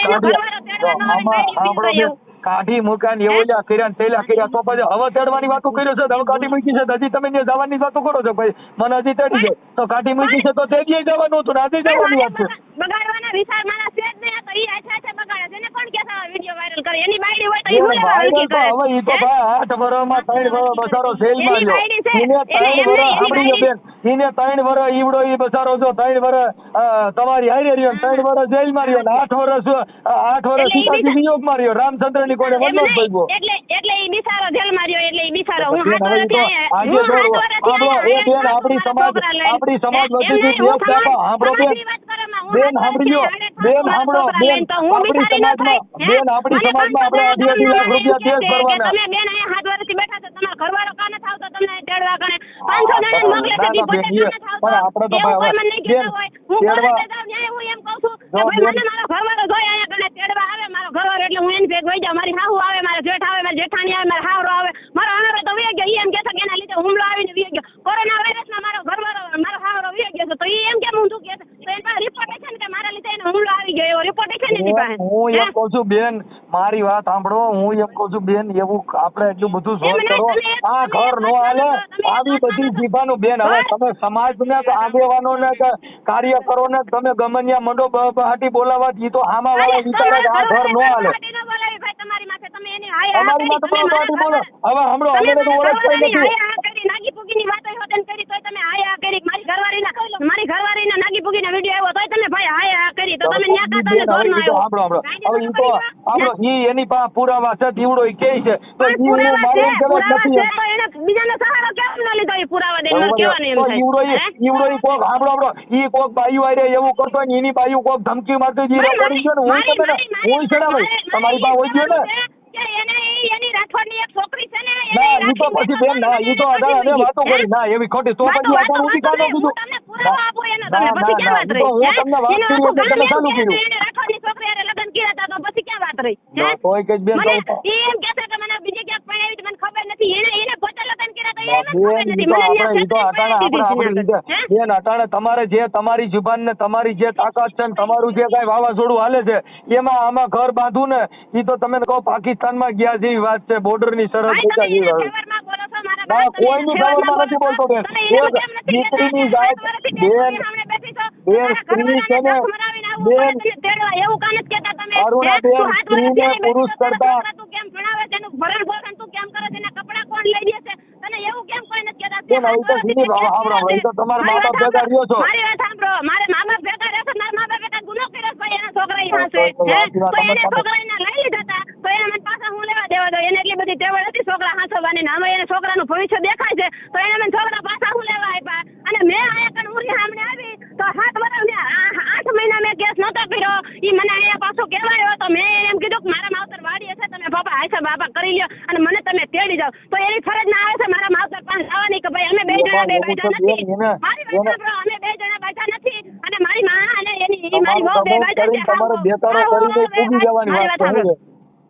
કાઢી મૂક્યા ને એવું કર્યા તેલા કર્યા તો પછી હવે તેડવાની વાતો કર્યો છે હવે કાઢી મૂકી છે હજી તમે ત્યાં જવાની વાતો કરો છો ભાઈ મને હજી તેડી જાય તો કાઢી મૂકી છે તો તેડીએ જવાનું હતું આજે જવાની વાત છે બગાડવાના વિચાર મારા સેજ નહીં તો ઈ આછા છે બગાડે છે એને કોણ કહેતા વિડિયો વાયરલ કરે એની બાયડી હોય તો ઈ બોલે વાયરલ કરે હવે ઈ તો ભાઈ 8 વર્ષમાં 3 વર્ષ બસારો સેલ માર્યો એને 3 વર્ષ સાંભળી બેન એને 3 વર્ષ ઈવડો ઈ બસારો જો 3 વર્ષ તમારી હારે રહ્યો 3 વર્ષ જેલ માર્યો ને 8 વર્ષ સીતાજી વિયોગ માર્યો રામચંદ્ર ની કોને વડલો ભાગ્યો એટલે ઈ બિચારો જેલ માર્યો એટલે ઈ બિચારો હું 7 વર્ષ આપણી સમાજ વધી એક દાખલા સાંભળો બેન સાંભળજો બેન સાંભળો બેન આપણી સમાજમાં આપણે 2.5 લાખ રૂપિયા દેશ કરવાના તમે બેન અહીંયા 7 વર્ષથી બેઠા છો તમારો ઘરવાળો કાને થાવ તો તમને તેડવા કણે 500 જણા મોકલે છે જી પોતે કાને થાવ પણ આપણે તો ભાઈ મને નહીં કહેતા હોય હું તેડવા હું એમ કહું છું કે ભાઈ મને મારો ઘરવાળો જોઈ અહીંયા કણે તેડવા આવે મારો ઘરવાળો એટલે હું એને ભેગ વઈ જાઉં મારી હાહુ આવે મારા જેઠ આવે મારી જેઠાણી આવે મારો હાવરો આવે મારો અનારો તો વઈ ગયો ઈ એમ કહેતા કે એના લીધે હુમલો આવીને વઈ ગયો કોરોના વાયરસમાં મારો ઘરવાળો મારો હાવરો વઈ ગયો છે તો ઈ એમ કેમ હું શું કહે તો એના રિપોર્ટ છે ને કે મારા લીધે એને હુમલો આવી ગયો એવો રિપોર્ટ છે ને એની પાસે હું એમ કહું છું બેન મારી વાત સાંભળો હું એમ કહું છું બેન એવું આપણે એટલું બધું સોચ કરો આ ઘર નો હાલે આવી બધી જીભાનું બેન હવે તમે સમાજને આગેવાનો ને કાર્યકરો ને તમે ગમનિયા મંડો બહાટી બોલાવવા ઈ તો આમાં વાળા વિચારે આ ઘર નો હાલે તમારી માથે તમે એની હાય અમારી માટે બોલો પાર્ટી બોલો. હવે સાંભળો, અમે તો ઓળખતા નથી. નાગી પૂગીની વાતો હોતન કરી તોય તમે હાય આ કરી. મારી ઘરવાળીના નાગી પૂગીના વિડિયો આવ્યો તોય તમે ભાઈ હાય આ કરી. તો તમે ન્યા કાતા ને જોર ન આવ્યો. સાંભળો હવે ઈ તો સાંભળો, ઈ એની પાસે પુરાવા છે, દીવડો ઈ કહે છે તો ઈ હું મારું જવાબ નથી. તો એને બીજાનો સહારો કેમ ન લીધો? એ પુરાવા દેવાનો કેવાનો એમ થાય. ઈવડો ઈ કોક સાંભળો ઈ કોક બાયું આરે એવું કરતો હોય ને એની બાયું કોક ધમકી મારતો જીરો કરી ગયો ને હું તમે હું છેડા ભાઈ તમારી પાસે હોય ગયો ને એની રાઠોડની એક છોકરી છે ને ના ઈ તો પછી બેન ના ઈ તો અઢાર અમે વાતો કરી ના એવી ખોટી તો પછી આગળ ઊભી કાઢો કીધું તમને પુરાવો આપો એનો તમને પછી ક્યાં વાત રહી? હું તમને વાત કરી એટલે તમે ચાલુ કર્યું. એને રાઠોડની છોકરી હારે લગ્ન કર્યા હતા તો પછી ક્યાં વાત રહી? કોઈ કઈ બેન મને એમ કહે છે કે મને બીજે ક્યાંક પરણાવી મને ખબર નથી. એને પોતે લગ્ન કર્યા તો એને ખબર નથી. મને બેન અટાણે તમારે જે તમારી જુબાન ને તમારી જે તાકાત છે ને તમારું જે કઈ વાવાઝોડું હાલે છે એમાં આમાં ઘર બાંધું ને ઈ તો તમે કહો પાકિસ્તાનમાં ગયા જેવી વાત છે, બોર્ડર ની સરહદ ના કોઈની ખબરમાં નથી બોલતો બેન. દીકરીની જાત બેન સ્ત્રી છે ને બેન અરુણાબેન સ્ત્રીને પુરુષ કરતા બેન હવે તો સીધી સાંભળો હવે તો તમારા મા બાપ ભેગા રહ્યો છો. મારી વાત સાંભળો, મારે મા બાપ ભેગા રહેશે, મારા મા બાપે કાંઈ ગુનો કર્યો ભાઈ એના છોકરા પાસે તો એને છોકરાને લઈ લીધા હતા તો એને મને પાછા હું લેવા દેવા દો. એને એટલી બધી ટેવડ હતી છોકરા હાંસવાની ને અમે એને છોકરાનું ભવિષ્ય દેખાય છે તો એને મને છોકરા પાછા હું લેવા આપ્યા. અને મેં આયા કણ ઉરી સામે આવી તો 7 વર્ષ 8 મહિના મેં કેસ નહોતો કર્યો. ઈ મને અહીંયા પાછો કહેવાયો તો મેં એમ કીધું કે મારા માવતર વાડી હશે, તમે બાપા હાય બાપા કરી લ્યો અને મને તમે તેડી જાઓ. તો એની ફરજ ના આવે છે મારા માવતર પાસે જવાની કે ભાઈ અમે બે જણા બે બાજા નથી. મારી વાત સાંભળો, અમે બે જણા બાજા નથી અને મારી માં અને એની મારી વહુ બે બાજા છે. તમારે બેકારો કરીને પૂગી જવાની વાત છે.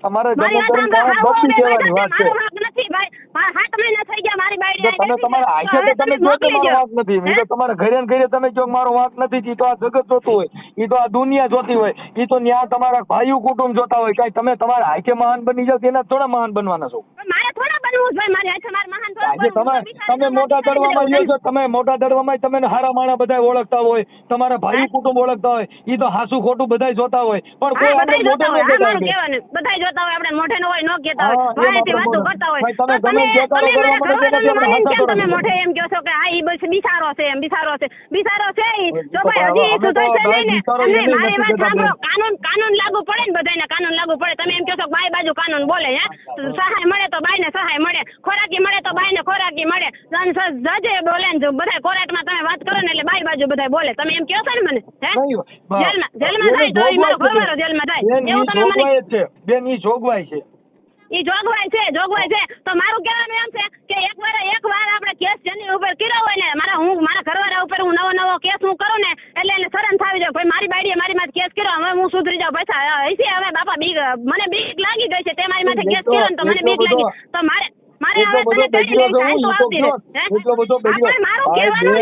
તમારે જમીન કરીને બચી જવાની વાત છે. નથી ભાઈ 7 મહિના થઈ ગયા મારી બાઈ. તમે તમારા આખે તો તમે જો કે મારો વાંક નથી. ઈ તો તમારા ઘરે ને ઘરે તમે જો મારો વાંક નથી. ઈ તો આ જગત જોતું હોય, ઈ તો આ દુનિયા જોતી હોય, ઈ તો ન્યા તમારા ભાઈઓ કુટુંબ જોતા હોય. કઈ તમે તમારા આખે મહાન બની જાવ તેના થોડા મહાન બનવાના છો. મારે થોડા બનવું ભાઈ, મારી આખે માર મહાન આજે તમે મોટા દડવામાં રહ્યો છો, તમે મોટા દડવામાં તમે હારા માણા બધા ઓળખતા હોય, તમારા ભાઈ કુટુંબ ઓળખતા હોય, ઈ તો હાસુ ખોટું બધા જોતા હોય પણ કોઈ આપણે મોટો ન કહેતા હોય. બધા જોતા હોય, આપણે મોઢે નો હોય ન કહેતા હોય, વાયથી વાતો કરતા હોય. તમે ગમે જે કરો કરવા માટે નથી આપણે હાસા કરો. તમે મોઢે એમ કહો છો કે આ ઈ બસ બિસારો છે, એમ બિસારો છે ઈ જો ભાઈ હજી ઈ સુધર છે નહીં ને. મારી વાત સાંભળો, કાનૂન લાગુ પડે ને બધાને કાનૂન લાગુ પડે. તમે એમ કહો છો બાઈ બાજુ કાનૂન બોલે, હે સહાય મળે તો બાઈને સહાય મળે, ખોરાકી મળે તો બાઈને ખોરાકી મળે, જજે બોલે ને બધા કોર્ટમાં તમે વાત કરો ને એટલે બાઈ બાજુ બધા બોલે. તમે એમ કહો છો ને મને હે જેલમાં જાય તો ઈ મારો ઘરવાળો જેલમાં જાય એવું તમે મને બેન ઈ જોગવાઈ છે. ઈ જોગવાઈ છે તો મારું કહેવાનું એમ છે કે એક વાર આપણે કેસ જેની ઉપર કર્યો હોય ને મારા ઘરવાળા ઉપર હું નવો કેસ હું કરું ને એટલે એને શરમ થાવી જાય ભાઈ મારી બાઈડીએ મારી માથે કેસ કર્યો, હવે હું સુધરી જાઉં પાછા હશે. હવે બાપા મને બીક લાગી ગઈ છે, તે મારી માથે કેસ કર્યો ને તો મને બીક લાગી તો મારે હવે તને તેડી લઈ જાય તો આવતી રહે. મારું કહેવાનું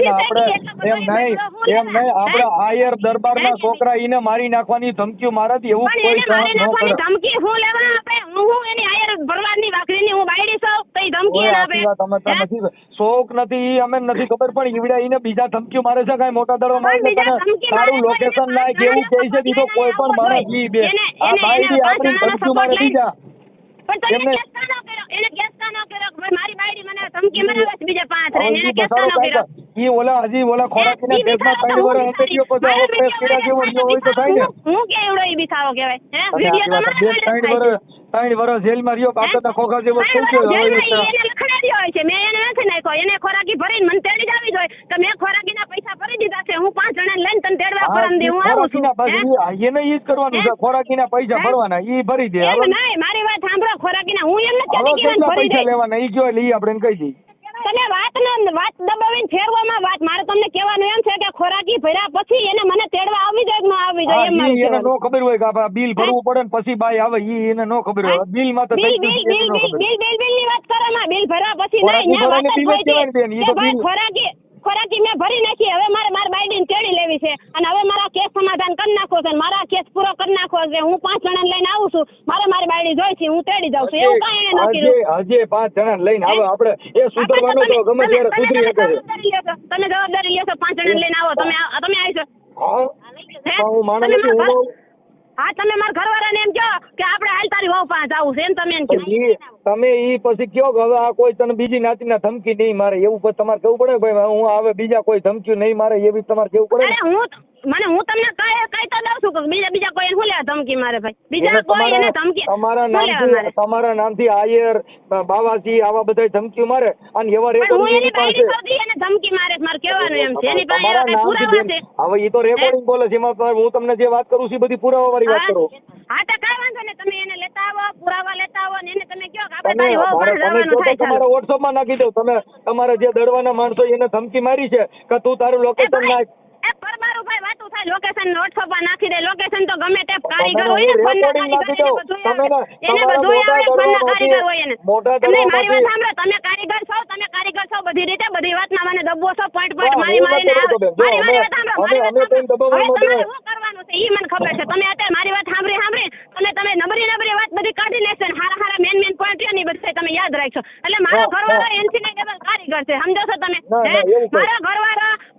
એમ નહીં આપણે આયર દરબારના છોકરા ઈને મારી નાખવાની ધમકીઓ મારાથી એવું કોઈ સહન ન કરે. ધમકી હું લેવા આપે? હું એની આયર ભરવાડની વાકરીની હું બાયડી છું તો ઈ ધમકી આપે? તમે શોક નથી ઈ અમે નથી ખબર પણ ઈવડા ઈને બીજા ધમકીઓ મારે છે. કઈ મોટા દડો મારે છે, તમે સારું લોકેશન લાય કેવું કહે છે દીધો કોઈ પણ માણસ ઈ બે આ બાયડી આપણી ધમકીઓ મારે બીજા પણ તમે કેસ કાનો કર્યો? એને કેસ કાનો કર્યો? ભાઈ મારી બાયડી મને ધમકી મારે છે બીજા 5 રહીને એને કેસ કાનો કર્યો? ઈ હજી ઓલા ખોરાકીના કેસમાં 3 વર્ષ અંતરિયો પછી આવો પ્રેસ કર્યા જેવો હોય તો થાય ને. હું કે એવડો ઈ બિસારો કહેવાય હે વિડિયો તો 3 વર્ષ જેલમાં રહ્યો બાપના ખોખા જેવો થઈ ગયો. એને લખડાડ્યો હોય છે, મેં એને નથી નાખ્યો. એને ખોરાકી ભરીને મને તેડી જ આવી જોઈએ તો મેં ખોરાકીના પૈસા ભરી દીધા છે. હું 5 જણાને લઈને તને તેડવા પરમ દી હું આવું છું. એને ઈ જ કરવાનું છે, ખોરાકીના પૈસા ભરવાના ઈ ભરી દે. નહીં મારી વાત સાંભળો, ખોરાકીના હું એમ નથી કહેતી કે ભરી દે લેવાના ઈ કયો લઈ આપણે કહી દઈએ. તમે વાત દબાવીને ફેરવામાં વાત મારે તમને કહેવાનું એમ છે કે ખોરાકી ભર્યા પછી એને મને તેડવા આવી જાય કે ન આવી જાય એમ મારે એને નો ખબર હોય કે આ બિલ ભરવું પડે ને પછી બાઈ આવે ઈ એને નો ખબર હોય. બિલ માં તો બિલ ની વાત કરો માં બિલ ભર્યા પછી નહીં વાત ખોરાકી મેં ભરી નાખી. હવે મારે બાઈડીને તેડી લેવી છે અને હવે મારા કેસ સમાધાન કરી નાખો છે, મારા કેસ પૂરો કરી નાખો છે. હું 5 જણાને લઈને આવું છું, મારી બાઈડી જોઈ છે, હું તેડી જાઉં છું. એવું કાંઈ એને નથી હજી 5 જણાને લઈને આવે આપણે એ સુધરવાનો તો ગમે ત્યારે સુધરી શકે છે. તમે જવાબદારી લેશો 5 જણાને લઈને આવો તમે આવશો? હું માણસ નથી, હા તમે મારા ઘરવાળાને એમ કહો કે આપણે હાલ તારી વહુ પાસે જવું છે એમ તમે એમ કહો. તમે ઈ પછી કયો કે હવે આ કોઈ તને બીજી નાતીના ધમકી નહીં મારે એવું પછી તમારે કેવું પડે કે ભાઈ હું હવે બીજા કોઈ ધમકી નહીં મારે એવી તમારે કેવું પડે ને? અરે હું તમને કઈ તો દઉં છું કે બીજા કોઈ શું લેવા ધમકી મારે ભાઈ બીજા કોઈ એને ધમકી તમારા નામથી આયર બાવાજી આવા બધા ધમકી મારે અને એવા રેકોર્ડિંગ એની પાસે એને ધમકી મારે મારે કહેવાનું એમ છે એની પાસે એવા પુરાવા છે. હવે ઈ તો રેકોર્ડિંગ બોલે છે એમાં હું તમને જે વાત કરું છું એ બધી પુરાવા વાળી વાત કરો. હા તો કઈ વાંધો ને તમે એને લેતા આવો પુરાવા લેતા આવો ને એને તમે કહો કે આપણે તારી વહુ પાસે જવાનું થાય છે. તમારા WhatsApp માં નાખી દઉં તમે તમારા જે દડવાના માણસો એને ધમકી મારી છે કે તું તારું લોકેશન નાખ. એ પરમારું ભાઈ વાતું થાય લોકેશન WhatsApp માં નાખી દે લોકેશન તો ગમે તે કારીગર હોય ને ફોનના કારીગર એને બધું આવડે ફોનના કારીગર હોય એને તમે મારી વાત સાંભળો તમે કારીગર છો બધી રીતે બધી વાતમાં મને દબો છો પોઈન્ટ મારી મારી વાત સાંભળો શું કરવાનું છે ઈ મને ખબર છે. તમે અત્યારે મારી વાત સાંભળી તમે નબળી વાત બધી કાઢી લેશો ને હારા મેન પોઈન્ટ ની બધી તમે યાદ રાખશો. એટલે મારો ઘરવાળો એનસી ને ડબલ કારીગર છે સમજો છો તમે.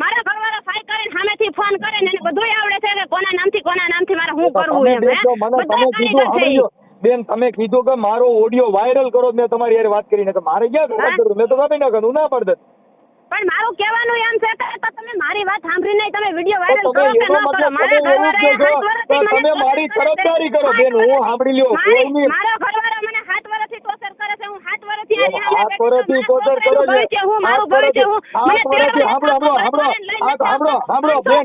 મારો ઘરવાળો ફાઈ કરીને સામેથી ફોન કરે ને એને બધું આવડે છે કે કોના નામથી મારે શું કરવું એમ બધા કારીગર છે. બેન તમે કીધું કે મારો ઓડિયો વાયરલ કરો મેં તમારી યાર વાત કરીને કે મારે ક્યાં વાત કરું મેં તો કાપી નાખું ના પડત. પણ મારું કહેવાનું એમ છે કે તમે મારી વાત સાંભળી નહીં તમે વિડિયો વાયરલ કરો કે ન કરો મારા ઘરવાળાએ તમે મારી તરફદારી કરો બેન હું સાંભળી લ્યો કોઈની મારો ઘરવાળો મને 7 વર્ષથી ટોર્ચર કરે છે હું 7 વર્ષથી આ વર્ષથી ટોર્ચર કરો છો હું મારું ભય છે હું મને 13 વર્ષથી સાંભળો બેન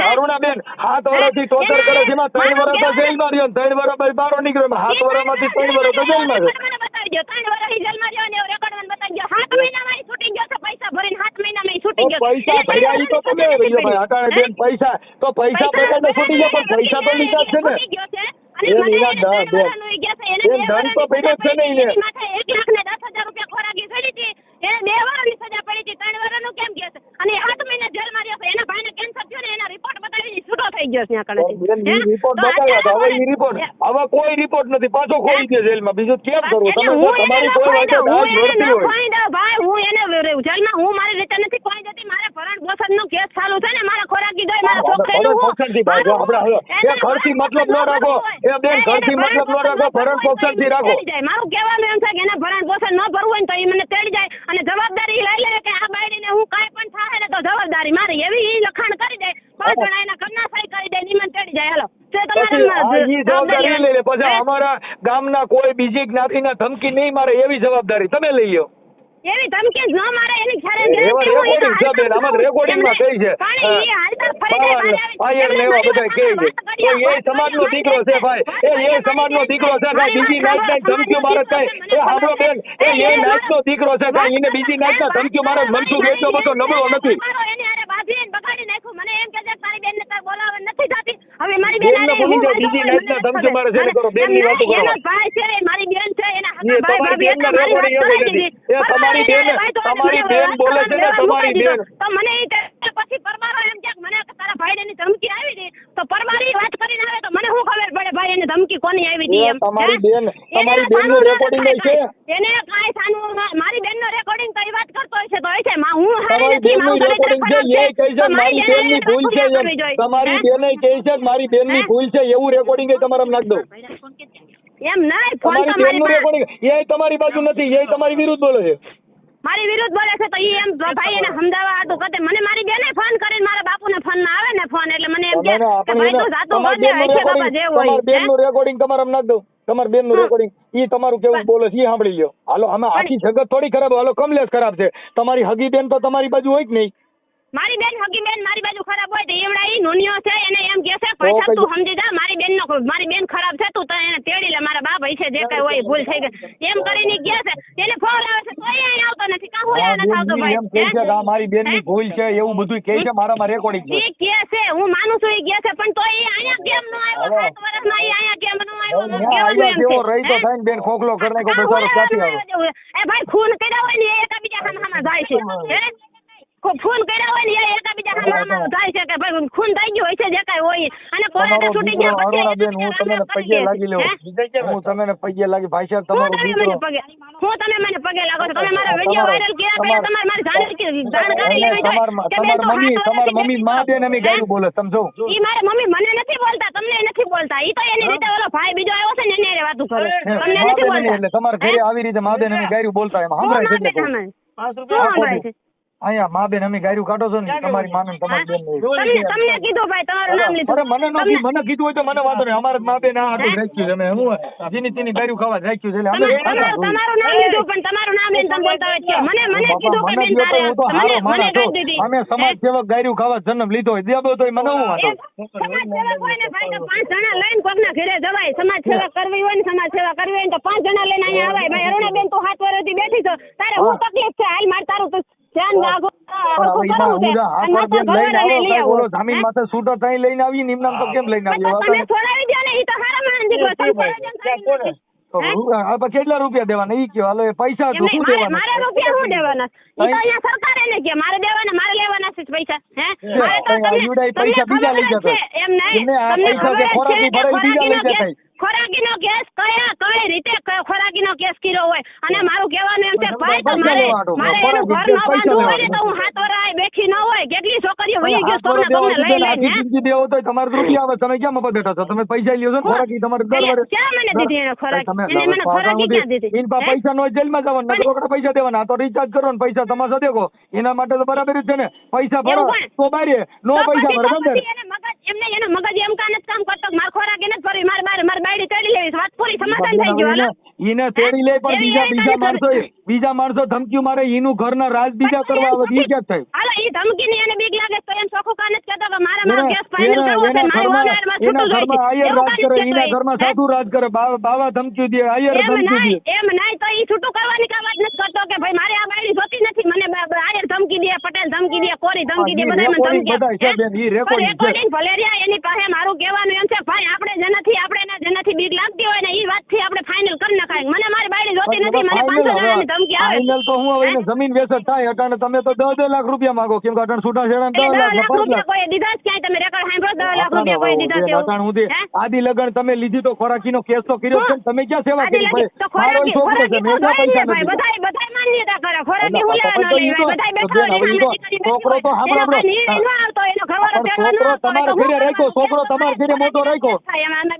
અરુણાબેન 7 વર્ષથી ટોર્ચર કરે છે એમાં 3 વર્ષ તો જેલમાં રહ્યો 3 વર્ષ બહાર નીકળ્યો 7 વર્ષમાંથી 3 વર્ષ તો જેલમાં છે. 3 વર્ષ જેલમાં રહ્યો ને રેકોર્ડ બતાવી ગયો 7 મહિનામાં છૂટી ગયો છે પૈસા ભરીને 7 મહિનામાં છૂટી ગયો. પૈસા ભર્યા ઈ તો તમે ભાઈ અટાણે બેન પૈસા બધાને છૂટી ગયો પણ પૈસા તો લીધા છે ને દંડ તો પડ્યો છે ને એને 1,10,000 રૂપિયા ખોરાકી ચડી હતી એને 2 વર્ષની સજા પડી હતી 3 વર્ષનું કેમ કહે છે અને 8 મહિના જેલમાં રહ્યો છે એના ભાઈને કેન્સર થયું ને એના રિપોર્ટ બતાવી છૂટો થઈ ગયો છે ત્યાં રિપોર્ટ બતાવ્યા હવે ઈ રિપોર્ટ હવે કોઈ રિપોર્ટ નથી પાછો ખોઈ દે જેલમાં બીજું કેમ કરવું તમે તમારી કોઈ વાત નથી હોય ભાઈ હું એને જેલમાં હું મારી રીતે નથી કોઈ જતી મારે ભરણ પોષણનો કેસ ચાલુ છે ને મારા ખોરાકી ગઈ મારા છોકરાનું ઘરથી મતલબ ન રાખો એ બેન ઘરથી મતલબ ન રાખો ભરણ પોષણથી રાખો. મારું કહેવાનું એમ છે કે એને ભરણ પોષણ ન ભરવું હોય તો એ મને તેડી જાય અને જવાબદારી લઈ લે કે આ બાયડીને હું કાંઈ પણ થાય ને તો જવાબદારી મારી એવી ઈ લખાણ કરી દે 5 જણા એના ઘરના સહી કરી દે નિમન તેડી જાય હાલો જવાબદારી લઈ લે પછી અમારા ગામના કોઈ બીજી જ્ઞાતિના ધમકી નહીં મારે એવી જવાબદારી તમે લઈ લો. એવી ધમકી ન મારે એની ખરે રેકોર્ડિંગમાં કહી છે આયર ને એવા બધા કહે છે તો એ સમાજનો દીકરો છે ભાઈ એ સમાજનો દીકરો છે કાંઈ બીજી નાતના ધમકીઓ મારે કાંઈ એ હાંભળો બેન એ નાતનો દીકરો છે કાંઈ એને બીજી નાતના ધમકીઓ મારે મનસુખ એટલો બધો નબળો નથી. હવે મારી બેન બીજી નાતના ધમકીઓ મારે છે કરો બેનની વાતો કરો ભાઈ છે મારી બેન છે એના તમારી બેન બોલે છે ને તમારી બેન તો મને પછી પરમારો એમ કે મને તારા ભાઈને ધમકી આવી હતી તો પરમારી વાત કરીને આવે તો મને શું ખબર પડે ભાઈ એને ધમકી કોની આવી હતી એમ તમારી બેનનું રેકોર્ડિંગ છે એને કાંઈ સાનું મારી બેનનો રેકોર્ડિંગ કઈ વાત કરતો હોય છે તો હોય છે હું તમારી બેનનું રેકોર્ડિંગ છે એ કહે છે મારી બેનની ભૂલ છે તમારી બેને કહે છે મારી બેનની ભૂલ છે એવું રેકોર્ડિંગ તમારે નાખ દો એમ નહીં ફોન તો મારી રેકોર્ડિંગ એ તમારી બાજુ નથી એ તમારી વિરુદ્ધ બોલે છે મારી વિરુદ્ધ બોલે છે તો ઈ એમ ભાઈ એને સમજાવવા હતું કતે મને મારી બેને ફોન કરીને મારા બાપુને ફોન માં આવે ને ફોન એટલે મને એમ કે ભાઈ તું જાતો વાદે છે બાબા જે હોય તમારી બેનનું રેકોર્ડિંગ તમારે નાખ દો તમારી બેનનું રેકોર્ડિંગ ઈ તમારું કેવું બોલે છે ઈ સાંભળી લ્યો હાલો આમાં આખી જગત થોડી ખરાબ હાલો કમલેશ ખરાબ છે તમારી હગી બેન તો તમારી બાજુ હોય કે નહીં મારી બેન હગી બેન મારી બાજુ ખરાબ હોય તો એવડા ઈ નોનિયો છે એને એમ કે છે પૈસા તું સમજી જા મારી બેન ખરાબ છે તું તો એને તેડી લે મારા બાપ છે જે કઈ હોય ભૂલ થઈ ગઈ એમ કરીને કે છે એને ફોન આવે છે તો અહીં આવતો નથી કા હું નથી આવતો ભાઈ એમ કહે છે કે મારી બેનની ભૂલ છે એવું બધું કહે છે મારામાં રેકોર્ડિંગ છે ઈ કે છે હું માનું છું ઈ કે છે પણ તો ઈ અહીંયા કેમ ન આવ્યો 7 વર્ષમાં ઈ અહીંયા કેમ ન આવ્યો જેવો રહી તો થઈને બેન ખોખલો કરી નાખ્યો બચારો ક્યાંથી આવે એ ભાઈ ખૂન કર્યા હોય ને એ એકબીજા સામે જાય છે ફોન કર્યા હોય ને એ એકાબીજા સામે થાય છે કે ભાઈ ખૂન થઈ ગયું હોય છે જે કાંઈ હોય અને કોર્ટે છૂટી ગયા પછી બેન હું તમને પગે લાગી લઉં હું તમને પગે લાગી ભાઈ સાહેબ તમારો દીકરો હું તમે મને પગે લાગો છો તમે મારા વિડિયો વાયરલ કર્યા પછી તમારે મારી જાણકારી લેવી જોઈએ તમારી મમ્મી માં બેન અમે ગાયું બોલે સમજો ઈ મારા મમ્મી મને નથી બોલતા તમને નથી બોલતા ઈ તો એની રીતે ઓલો ભાઈ બીજો આવ્યો છે ને એને હારે વાતું કરે તમને નથી બોલતા એટલે તમારા ઘરે આવી રીતે માં બેન અમે ગાયું બોલતા એમ સંભળાય છે એટલે સંભળાય છે અહીંયા માં બેન અમે ગાયું કાઢો છો ને તમારી માને તમારી બેન તમને કીધું ભાઈ તમારું નામ લીધું અરે મને નથી મને કીધું હોય તો મને વાંધો નહીં અમારે માં બેન આ આટલું રાખ્યું છે અમે હું જેની તેની ગાયું ખાવા રાખ્યું છે એટલે અમે તમારું નામ લીધું પણ તમારું નામ લઈને તમે બોલતા હોય મને કીધું કે બેન તારે હું તો હારો માણસ છું અમે સમાજ સેવક ગાયું ખાવા જન્મ લીધો હોય દેબો તો મને હું વાંધો સમાજ સેવક હોય ને ભાઈ તો 5 જણા લઈને કોકના ઘરે જવાય સમાજ સેવા કરવી હોય ને સમાજ સેવા કરવી હોય ને તો 5 જણા લઈને અહીંયા આવાય ભાઈ અરુણાબેન તું 7 વર્ષથી બેઠી છો તારે હું તકલીફ છે હાલ માર તારું ધ્યાન રાખો જમીન માથે છૂટો થઈ લઈને આવી નિમનામ તો કેમ લઈને આવ્યો તમે છોડાવી દો ને ઈ તો હારા માણસ દીકરો કેટલા રૂપિયા દેવાના ઈ કયો હાલો પૈસા તો શું દેવાના મારે રૂપિયા શું દેવાના ઈ તો અહીંયા સરકારે ને કે મારે દેવાના મારે લેવાના છે પૈસા હે મારે તો તમને પૈસા બીજા લઈ જતા એમ નહીં પૈસા જે ખોરાકી ભરાઈ બીજા લઈ જતા ખોરાકીનો કેસ કઈ રીતે ખોરાકીનો કેસ કર્યો હોય અને મારું કહેવાનું એમ છે ભાઈ તમારે એનું ઘર ન બાંધવું હોય ને તો હું હાથ વરાય બેઠી ન હોય કેટલી છોકરીઓ વહી ગયો તમને લઈ લઈને દેવો તો તમારે રૂપિયા આવે તમે ક્યાં મફત બેઠા છો તમે પૈસા લ્યો છો ખોરાકી તમારે દર વડે ક્યાં મને દીધી એને ખોરાકી એને મને ખોરાકી ક્યાં દીધી ઇન પૈસા નો જેલમાં જવાના રોકડા પૈસા દેવાના તો રિચાર્જ કરો ને પૈસા તમારે દેખો એના માટે તો બરાબર જ છે ને પૈસા ભરો તો બારે નો પૈસા ભરો એમને એનો મગજ એમ કાન જ કામ કરતો માર ખોરાકી નથી ફરી માર બાયડી તેડી લેવી વાત પૂરી સમાધાન થઈ ગયું હાલો ઈને તેડી લે પણ બીજા માણસો ધમકી મારે ઈનું ઘરના રાજ બીજા કરવા આવે ઈ ક્યાં થાય હાલો ઈ ધમકી ની એને બીક લાગે તો એમ ચોખ્ખું કાન જ કહેતો કે મારા કેસ ફાઇનલ કરવો છે મારું ઓનર માં છૂટું જોઈએ આયર રાજ કરે ઈના ઘરમાં સાધુ રાજ કરે બાવા ધમકી દે આયર ધમકી દે એમ નહીં તો ઈ છૂટું કરવાની કા વાત નથી કરતો કે ભાઈ મારે આ બાયડી જોતી નથી મને આયર ધમકી દે પટેલ ધમકી દે કોરી ધમકી દે બધા મને ધમકી ઈ રેકોર્ડિંગ ભલેરિયા એની પાસે મારું કહેવાનું એમ છે ભાઈ આપણે જેનાથી બીક લાગતી હોય ને ઈ વાત થી આપણે ફાઇનલ કરી નખાય મને મારી બાયડી જોતી નથી મને 500 જણાની ધમકી આવે ફાઇનલ તો હું હવે જમીન વેચત થાય અટાણે તમે તો 10 લાખ રૂપિયા માંગો કેમ કે અટાણે છૂટા છેડા 10 લાખ રૂપિયા કોઈ દીધા જ ક્યાંય તમે રેકોર્ડ સાંભળો 10 લાખ રૂપિયા કોઈ દીધા છે અટાણે હું આદિ લગન તમે લીધી તો ખોરાકીનો કેસ તો કર્યો છે તમે ક્યાં સેવા કરી ભાઈ મારો છોકરો છે મેં ક્યાં પૈસા નથી બધાય માન્યતા કરે ખોરાકી હું લેવાનો લઈ બધાય બેઠા છોકરો તો સાંભળો આવતો એનો ઘરવાળો છોકરો તમારા ઘરે રાખ્યો છોકરો તમારા ઘરે મોટો રાખ્યો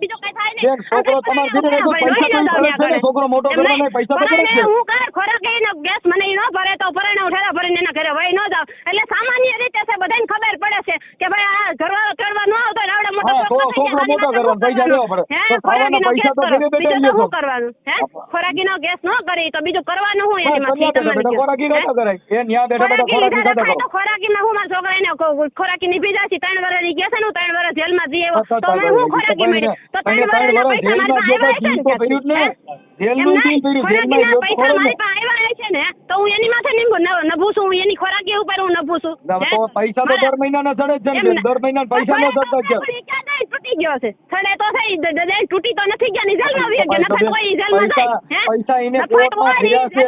બીજું કઈ થાય ને છોકરો તમારા ઘરે રાખ્યો પૈસા તો છોકરો મોટો કરવા નહીં પૈસા તો કરે છે હું કર ખોરાક એનો ગેસ મને ઈ ન ભરે તો ભરે ને ઉઠાડા ભરીને એના ઘરે વહી ન જાવ એટલે સામાન્ય રીતે છે બધાને ખબર પડે છે કે ભાઈ આ ઘરવાળો કરવા ન આવતો આવડા મોટો છોકરો મોટો કરવા પૈસા દેવા પડે તો ખાવાના પૈસા તો ઘરે બેઠા લ્યો છો કરવાનું હે ખોરાકીનો ગેસ ન કરી તો બીજું કરવાનું હું એની માં ખોરાકી કાઢો કરે એ ન્યા બેઠા બેઠા ખોરાકી કાઢો કરો ખોરાકીમાં હું મારા છોકરાને ખોરાકી નીભી જાય છે 3 વર્ષની ગયા છે ને 3 વર્ષ જેલમાં જઈ આવ્યો તો મને હું ખોરાકી મળી તો 3 વર્ષના પૈસા મારી પાસે આવ્યા છે ને તો હું એની માથે નભું છું હું એની ખોરાકી ઉપર હું નભું છું તો પૈસા તો દર મહિનાના ચડે જ છે દર મહિના પૈસા ન ચડતા છે તૂટી ગયો છે છડે તો થઈ તૂટી તો નથી ગયા ની જેલમાં આવી ગયો નફા કોઈ જેલમાં જાય પૈસા એને કોર્ટમાં ભર્યા છે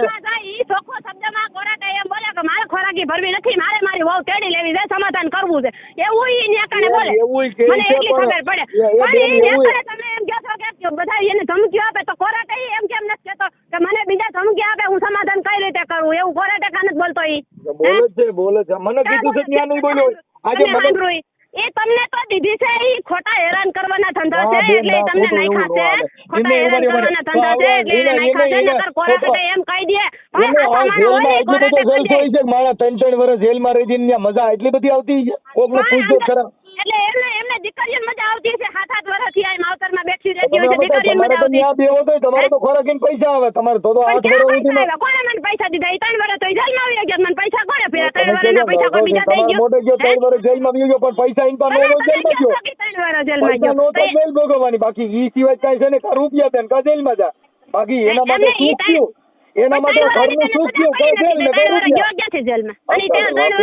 ઈ ચોખ્ખો શબ્દમાં કોરાટે એમ બોલે કે મારે ખોરાકી ભરવી નથી મારે મારી વહુ તેડી લેવી છે સમાધાન કરવું છે એવું ઈ ન્યાકાને બોલે મને એટલી ખબર પડે પણ ઈ ન્યાકાને તમે એમ કહો છો કે બધા એને ધમકી આપે તો કોરાટે એમ કેમ નથી કહેતો કે મને બીજા ધમકી આપે હું સમાધાન કઈ રીતે કરું એવું કોરાટે કાન જ બોલતો ઈ બોલે છે મને કીધું છે ત્યાં નહીં બોલ્યો આજે મને એ તમને તો દીધી છે ઈ ખોટા હેરાન કરવાના ધંધા છે એટલે તમને નાખ્યા છે ખોટા હેરાન કરવાના ધંધા છે એટલે એને નાખ્યા છે નકર કોરાટે એમ કહી દે મારા 3 વર્ષ જેલમાં રહી જઈને મજા એટલી બધી આવતી કોકને પૂછજો ખરા એટલે એમને દીકરીઓને મજા આવતી છે 7-8 વર્ષથી આ માવતરમાં બેઠી રહેતી હોય છે દીકરીઓને મજા આવતી ત્યાં બેવો તો તમારે તો ખોરાકીને પૈસા આવે તમારે તો 8 વર્ષ સુધીમાં કોણે મને પૈસા દીધા એ 3 વર્ષ તો જેલમાં આવી ગયા મને પૈસા કોણે ફેરા 3 વર્ષના પૈસા કોઈ બીજા દઈ ગયો મોટો ગયો 3 વર્ષ જેલમાં આવી ગયો પણ પૈસા ઇનકમ નો જેલમાં ગયો 3 વર્ષ જેલમાં ગયો નો તો જેલ ભોગવવાની બાકી ઈ સિવાય કાઈ છે ને કા રૂપિયા દેન કા જેલમાં જા બાકી એના માટે શું થયું એના માટે ઘરનું સુખ થયું કઈ જેલ ને કઈ રૂપિયા ગયા છે જેલમાં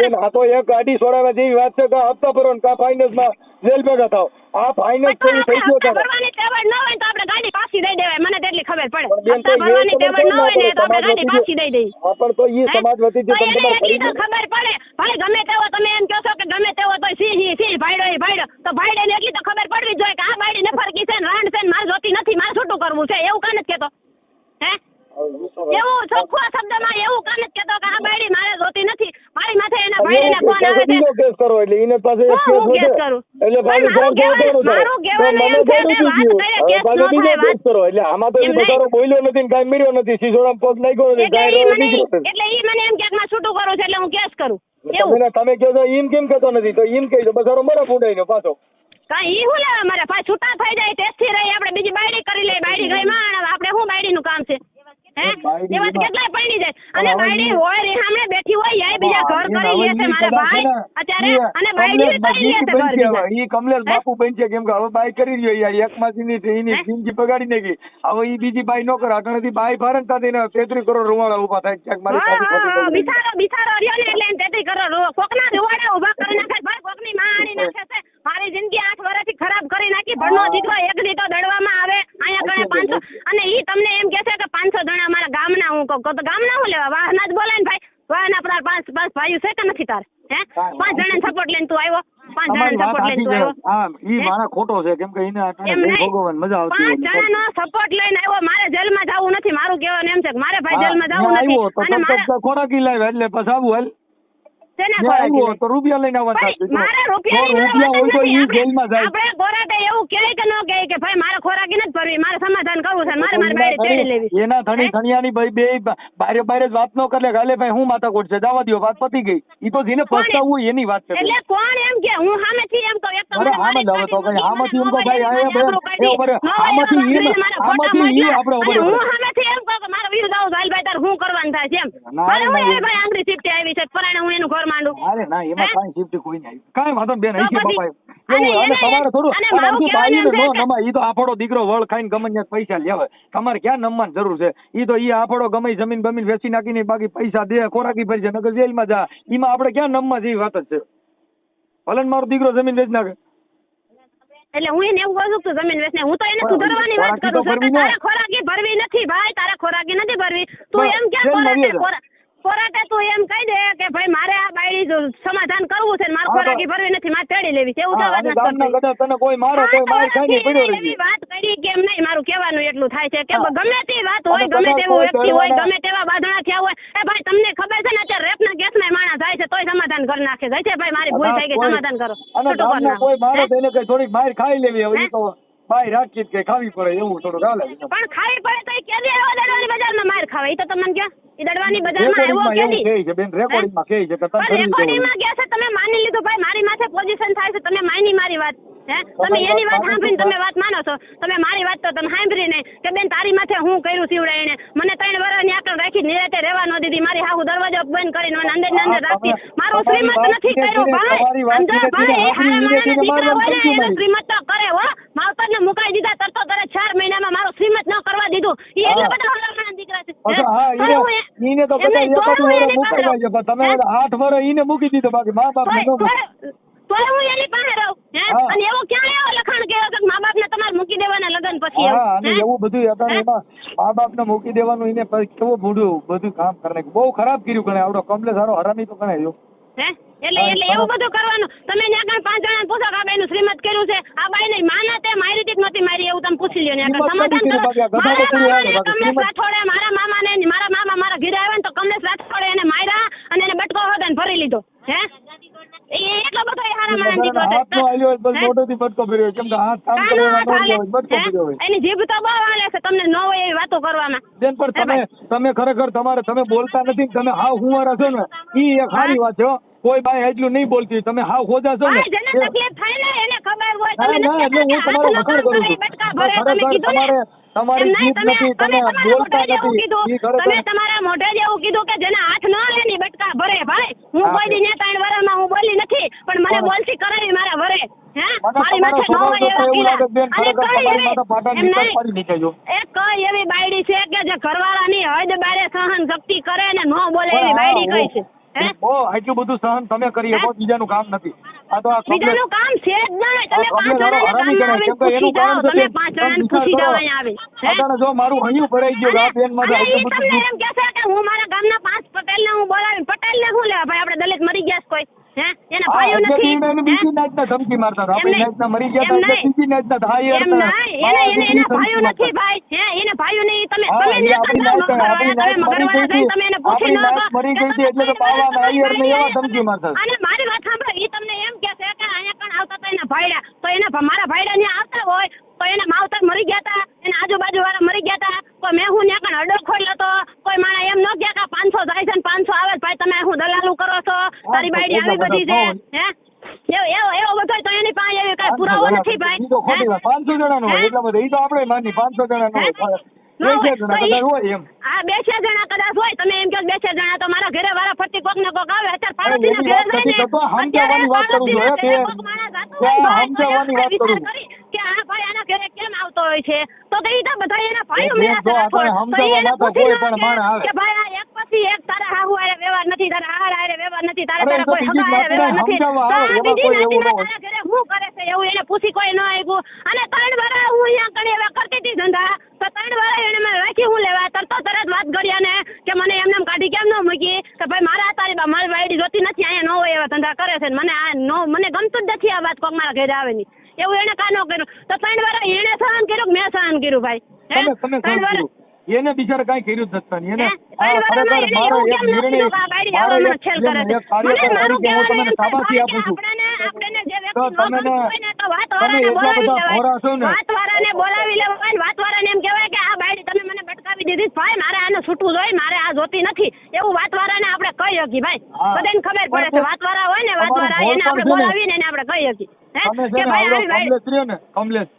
અને આ તો એક ગાડી છોડાવવા જેવી વાત છે કે હપ્તા ભરો ને કા ફાઇનાન્સ માં જેલ ભેગા થાવ આ ફાઇનાન્સ થઈ ગયો તારે ભરવાની તેવડ ન હોય તો આપણે ગાડી પાછી દઈ દેવાય મને તેટલી ખબર પડે હપ્તા ભરવાની તેવડ ન હોય ને તો આપણે ગાડી પાછી દઈ દઈએ પણ તો ઈ સમાજ વતી જે તમને ખબર પડે ભલે ગમે તેવો તમે એમ કહો છો કે ગમે તેવો તો સિંહ ભાઈડો તો ભાઈડે ને એટલી તો ખબર પડવી જોઈએ કે આ બાયડી નફરકી છે ને રાંડ છે ને મારે જોતી નથી, મારે છૂટું કરવું છે, એવું કાન જ કહેતો હે? એવું ચોખ્ખો શબ્દમાં એવું કાન જ કહેતો કે આ બાયડી મારે જોતી નથી, મારી માથે એના ભાઈડીને ફોન આવે છે. કેસ કરો એટલે એને પાસે એક કેસ વધે એટલે પાછું ફોન કરો મારું કહેવાનું એમ છે કે વાત કરે કેસ નો થાય વાત કરો એટલે આમાં તો એ બચારો બોલ્યો નથી ને કાંઈ મળ્યો નથી, સીધોડામ પગ લાગ્યો નથી, એટલે ઈ મને એમ કે મારે છૂટું કરું છે એટલે હું કેસ કરું. તમે કહો છો એમ કેમ કહેતો નથી તો એમ કહી દો બચારો મરે ફૂડાઈ પાછો કાંઈ ઈ હું લેવા મારે પાછું છૂટા થઈ જાય તેથી રહી આપણે બીજી બાયડી કરી લઈએ, બાયડી ગઈ માં આપણે શું બાયડી નું કામ છે હે? એ વાત કેટલાય પડી જાય અને બાયડી હોય રીહામણે બેઠી હોય એ બીજા ઘર કરી લે છે મારા ભાઈ અત્યારે અને બાયડી કરી લે છે ઘર બીજા. ઈ કમલેશ બાપુ બનશે કેમ કે હવે બાઈ કરી રહ્યો યાર એક માસી ની જિંદગી બગાડી નાખી, હવે ઈ બીજી બાઈ નો કરે અટણથી બાઈ ફારન તાથી 33 કરોડ રૂવાડા ઉભા થાય ક્યાંક મારી બિચારો રહ્યો ને એટલે 33 કરોડ કોકના રૂવાડા ઉભા કરી નાખે ભાઈ, કોકની માં આણી નાખે છે. મારી જિંદગી 8 વર્ષથી ખરાબ કરી નાખી, ભણનો દીકરો એક દી તો દડવામાં આવે અહીંયા કણે 500 અને ઈ તમને એમ કે છે કે 500 જણા અમારા ગામના હું કહું તો ગામના હું લેવા વાહના જ બોલાય ને ભાઈ, વાહના પર 5 ભાઈઓ છે કે નથી તાર હે? 5 જણાને સપોર્ટ લઈને તું આવ્યો, 5 જણાને સપોર્ટ લઈને તું આવ્યો. હા ઈ મારા ખોટો છે કેમ કે એને આટલે ભોગવવાની મજા આવતી હોય. 5 જણાનો સપોર્ટ લઈને આવ્યો, મારે જેલમાં જવું નથી, મારું કહેવાનું એમ છે કે મારે ભાઈ જેલમાં જવું નથી અને મારે ખોરાકી લાવ્યા એટલે પછી આવું હાલ તો રૂપિયા લઈને મારે રૂપિયા હોય તો ઈ જેલમાં જાય. આપણે કોરાટે એવું કહે કે ન કહે કે ભાઈ મારે ખોરાકી નથી ભરવી, મારે સમાધાન કરવું છે, મારે મારી બાયડી તેડી લેવી. એના ધણિયાની ભાઈ બે બારે જ વાત ન કરે ગાલે ભાઈ હું માથાકોટ છે જવા દો વાત પતી ગઈ. ઈ તો જેને પસ્તાવું હોય એની વાત છે. એટલે કોણ એમ કે હું સામેથી એમ કહું એક તો મને આમ જ આવે તો ભાઈ આમાંથી એમ તો ભાઈ આમાંથી ઈ આપણે હું સામેથી એમ કહું કે મારા વિરુદ્ધ આવું ભાઈ તાર હું કરવાનું થાય છે એમ મારે હું ભાઈ આંગળી ચીપટી આવી છે પરાણે હું એનું ઘર માંડું. અરે ના એમાં કાંઈ શિફ્ટ કોઈ નહીં કાંઈ વાંધો બેન અહીં બાપા એવું અને તમારે થોડું બાઈ નો નમા ઈ તો આફડો દીકરો વળ ખાઈને ગમે પૈસા લેવાય, તમારે ક્યાં નમવાની જરૂર છે? ઈ તો ઈ આફડો ગમે જમીન બમીન વેચી નાખીને બાકી પૈસા દે ખોરાકી ભરી છે નગર જેલમાં જા, ઈમાં આપણે ક્યાં નમવા જેવી વાત જ છે? ભલે મારો દીકરો જમીન વેચી નાખે એટલે હું એને એવું કહું છું જમીન વેચને, હું તો એને સુધારવાની વાત કરું છું કે તારે ખોરાકી ભરવી નથી ભાઈ, તારે ખોરાકી નથી ભરવી, તું એમ ક્યાં કોરાટે તું એમ કહી દે કે ભાઈ મારે આ બાયડી સમાધાન કરવું છે, મારે ખોરાકી ભરવી નથી, મારે તેડી લેવી છે, એવું તો વાત નથી. તને કોઈ મારો કોઈ માર ખાઈને પડ્યો રહી વાત કરી કેમ નહીં, મારું કહેવાનું એટલું થાય છે કે ગમે તે વાત હોય, ગમે તેવો વ્યક્તિ હોય, ગમે તેવા બાંધણા થયા હોય, એ ભાઈ તમને ખબર છે ને અત્યારે રેપના કેસમાં માણસ જાય છે તોય સમાધાન કરી નાખે જાય છે, ભાઈ મારી ભૂલ થઈ ગઈ સમાધાન કરો, છૂટું કરી નાખો. કોઈ મારે તેને કઈ થોડીક બહાર ખાઈ લેવી હવે તો ભાઈ રાખી કે ખાવી પડે એવું થોડું ચાલે. પણ ખાવી પડે તો એ કેદી આવ્યો દડવાની બજારમાં માર ખાવા? એ તો તમને ક્યાં એ દડવાની બજારમાં આવ્યો કેદી? કહે છે બેન રેકોર્ડિંગમાં કહે છે કે તમે રેકોર્ડિંગમાં ગયા છે, તમે માની લીધું ભાઈ મારી માથે પોઝિશન થાય છે, તમે માની મારી વાત હે? તમે એની વાત સાંભળીને તમે વાત માનો છો, તમે મારી વાત તો તમે સાંભળી નહીં કે બેન તારી માથે હું કર્યું સીવડે એને મને 3 વર્ષની આકળ રાખી નિરાતે રહેવા ન દીધી, મારી હાહુ દરવાજો બંધ કરીને મને અંદર ને અંદર રાખતી, મારું શ્રીમત નથી કર્યું ભાઈ, અંદર ભાઈ હારા મારાને દીકરા હોય ને એનું શ્રીમત તો કરે હો, માવતરને મુકાઈ દીધા તરતો તરત 4 મહિનામાં મારું શ્રીમત ન કરવા દીધું, ઈ એટલે બધા હલામણા દીકરા છે. ઈને તો બધા મુકાઈ જાય પણ તમે 8 વર્ષ ઈને મૂકી દીધો બાકી મા બાપ ને ન તો હું એની પાસે રહું હે? અને એવો ક્યાં એવો લખાણ કેવો કે મા બાપ ને તમારે મૂકી દેવાના લગન પછી અને એવું બધું હતા એમાં મા બાપ ને મૂકી દેવાનું એને કેવું બધું કામ કરે બહુ ખરાબ કર્યું ગણે આવડો કમલે સારો હરામી તો ગણાયો હે? એટલે એવું બધું કરવાનું. તમે ત્યાં 5 જણા પૂછો કે આ બાઈ નું શ્રીમત કર્યું છે, આ બાઈ ને માના તે મારી હતી નથી મારી એવું તમે પૂછી લ્યો ને સમાધાન કરો. કમલેશ રાઠોડે મારા મામા ને મારા ઘરે આવ્યા ને તો કમલેશ રાઠોડે એને માર્યા અને એને બટકો હોદન ભરી લીધો હે? એટલો બધો હારા મારા દીકરો હાથનો આલ્યો બસ મોટોથી બટકો ભર્યો કેમ કે હાથ કામ કરવાનો બટકો ભર્યો હોય એની જીભ તો બહુ હાલે છે, તમને ન હોય એવી વાતો કરવામાં બેન. પણ તમે ખરેખર તમે બોલતા નથી, તમે હાવ હુંવારા છો ને ઈ એક સારી વાત છે. કોઈ બાઈ એટલું નહીં બોલતી, તમે હાવ ખોજા છો ને જેને તકલીફ થાય ને એને ખબર હોય. તમે ના એટલે હું તમારો વખાણ કરું છું. ખરેખર તમારી જીભ નથી, તમે બોલતા નથી. તમે તમારા મોઢે જ એવું કીધું કે જેને હાથ ન લે ની બટકા ભરે. ભાઈ હું કોઈ દી 3 વર્ષમાં હું બોલી નથી, પણ મને બોલતી કરાવી મારા વરે હે મારી માથે ન હોય કઈ એવી બાયડી છે કે જે ઘરવાળાની હદ બારે સહન શક્તિ કરે ને ન બોલે એવી બાયડી કઈ છે? આટલું બધું સહન તમે કરી શકો, બીજાનું કામ નથી. આ તો બીજાનું કામ છે જ નહીં. તમે 5 જણાને કામ પૂછી જાઓ, તમે 5 જણાને પૂછી જાઓ અહીંયા આવી. જો મારું હૈયું ભરાઈ ગયું આ બેન માં તમને એમ કહેશે કે હું મારા ગામના 5 પટેલ પટેલ ને હું બોલાવી પટેલ ને શું લેવા ભાઈ આપણે દલિત મરી ગયા છે કોઈ હે એના ભાઈઓ નથી બીજી નાચના ધમકી મારતા હતા આપણે નાચના મરી ગયા હતા એટલે બીજી નાચના થાય એમ નહીં એના ભાઈઓ નથી ભાઈ હે એના ભાઈઓ નહીં તમે તમે એને પૂછી લો મરી ગઈ હતી એટલે તો બાવા આયર ને એવા ધમકી મારતા અને મારી વાત સાંભળો ઈ તમને એમ કે છે કે અહીંયા કણ આવતા હતા એના ભાઈડા તો એના મારા ભાઈડા ને આવતા હોય તો એના માવતર મરી ગયા હતા એના આજુબાજુ વાળા મરી ગયા હતા કોઈ મેં હું ત્યાં કણ અડો ખોલ્યો તો કોઈ માણા એમ ન ગયા કે 500 જાય છે ને 500 આવે ભાઈ તમે હું દલાલું કરો છો તારી બાઈડી આવી બધી છે હે એવો બધો તો એની પાસે એવી કઈ પુરાવો નથી ભાઈ 500 જણાનો હોય એટલા બધા ઈ તો આપણે માની 500 જણાનો હોય આ 2-4 જણા કદાચ હોય તમે એમ કહો 2-4 જણા તો મારા ઘરે વાળા ફરતી કોક ને કોક આવે અત્યારે પાડોશીના ઘરે જઈને સમજાવવાની વાત કરું છું સમજાવવાની વાત કરું કે આ ભાઈ આના ઘરે કેમ આવતો હોય છે તો ઈ તો બધા એના ભાઈઓ મેળા કે ભાઈ આ એક પછી એક તારા હાહુ આરે વ્યવહાર નથી તારા હાર આરે વ્યવહાર નથી તારા કોઈ હગા આરે વ્યવહાર નથી તારા ઘરે હું કરે છે એવું એને પૂછી કોઈ ન આવ્યું અને 3 વાર હું અહીંયા કણી એવા કરતી હતી ધંધા તો 3 વાર એને મેં રાખી હું લેવા તરત વાત કર્યા ને કે મને એમને કાઢી કેમ ન મૂકી કે ભાઈ મારા તારી મારી બાઈડી જોતી નથી અહીંયા ન હોય એવા ધંધા કરે છે મને આ નો મને ગમતું જ નથી આ વાત કોક મારા ઘરે આવે ની એવું એને કાનો કર્યું તો 3 વાર એને સહન કર્યું મેં સહન કર્યું ભાઈ તમે એને બિચારા કઈ કર્યું જ નથી એને ખરેખર મારો એક નિર્ણય મારો એક કાર્યકર તરીકે હું તમને શાબાશી આપું છું તો તમે એટલા બધા ખોરા છો ને વાતવાળાને બોલાવી લેવાય વાતવાળાને એમ કહેવાય કે આ બાઈડી તમે મને ભટકાવી દીધી ભાઈ મારે આને છૂટવું જોઈએ મારે આ જોતી નથી એવું વાતવાળાને આપણે કહી શકીએ ભાઈ બધાને ખબર પડે છે વાતવાળા હોય ને વાતવાળા એને આપણે બોલાવીને એને આપણે કહી શકીએ તમે છે ને આવડો કમલેશ રહ્યો ને કમલેશ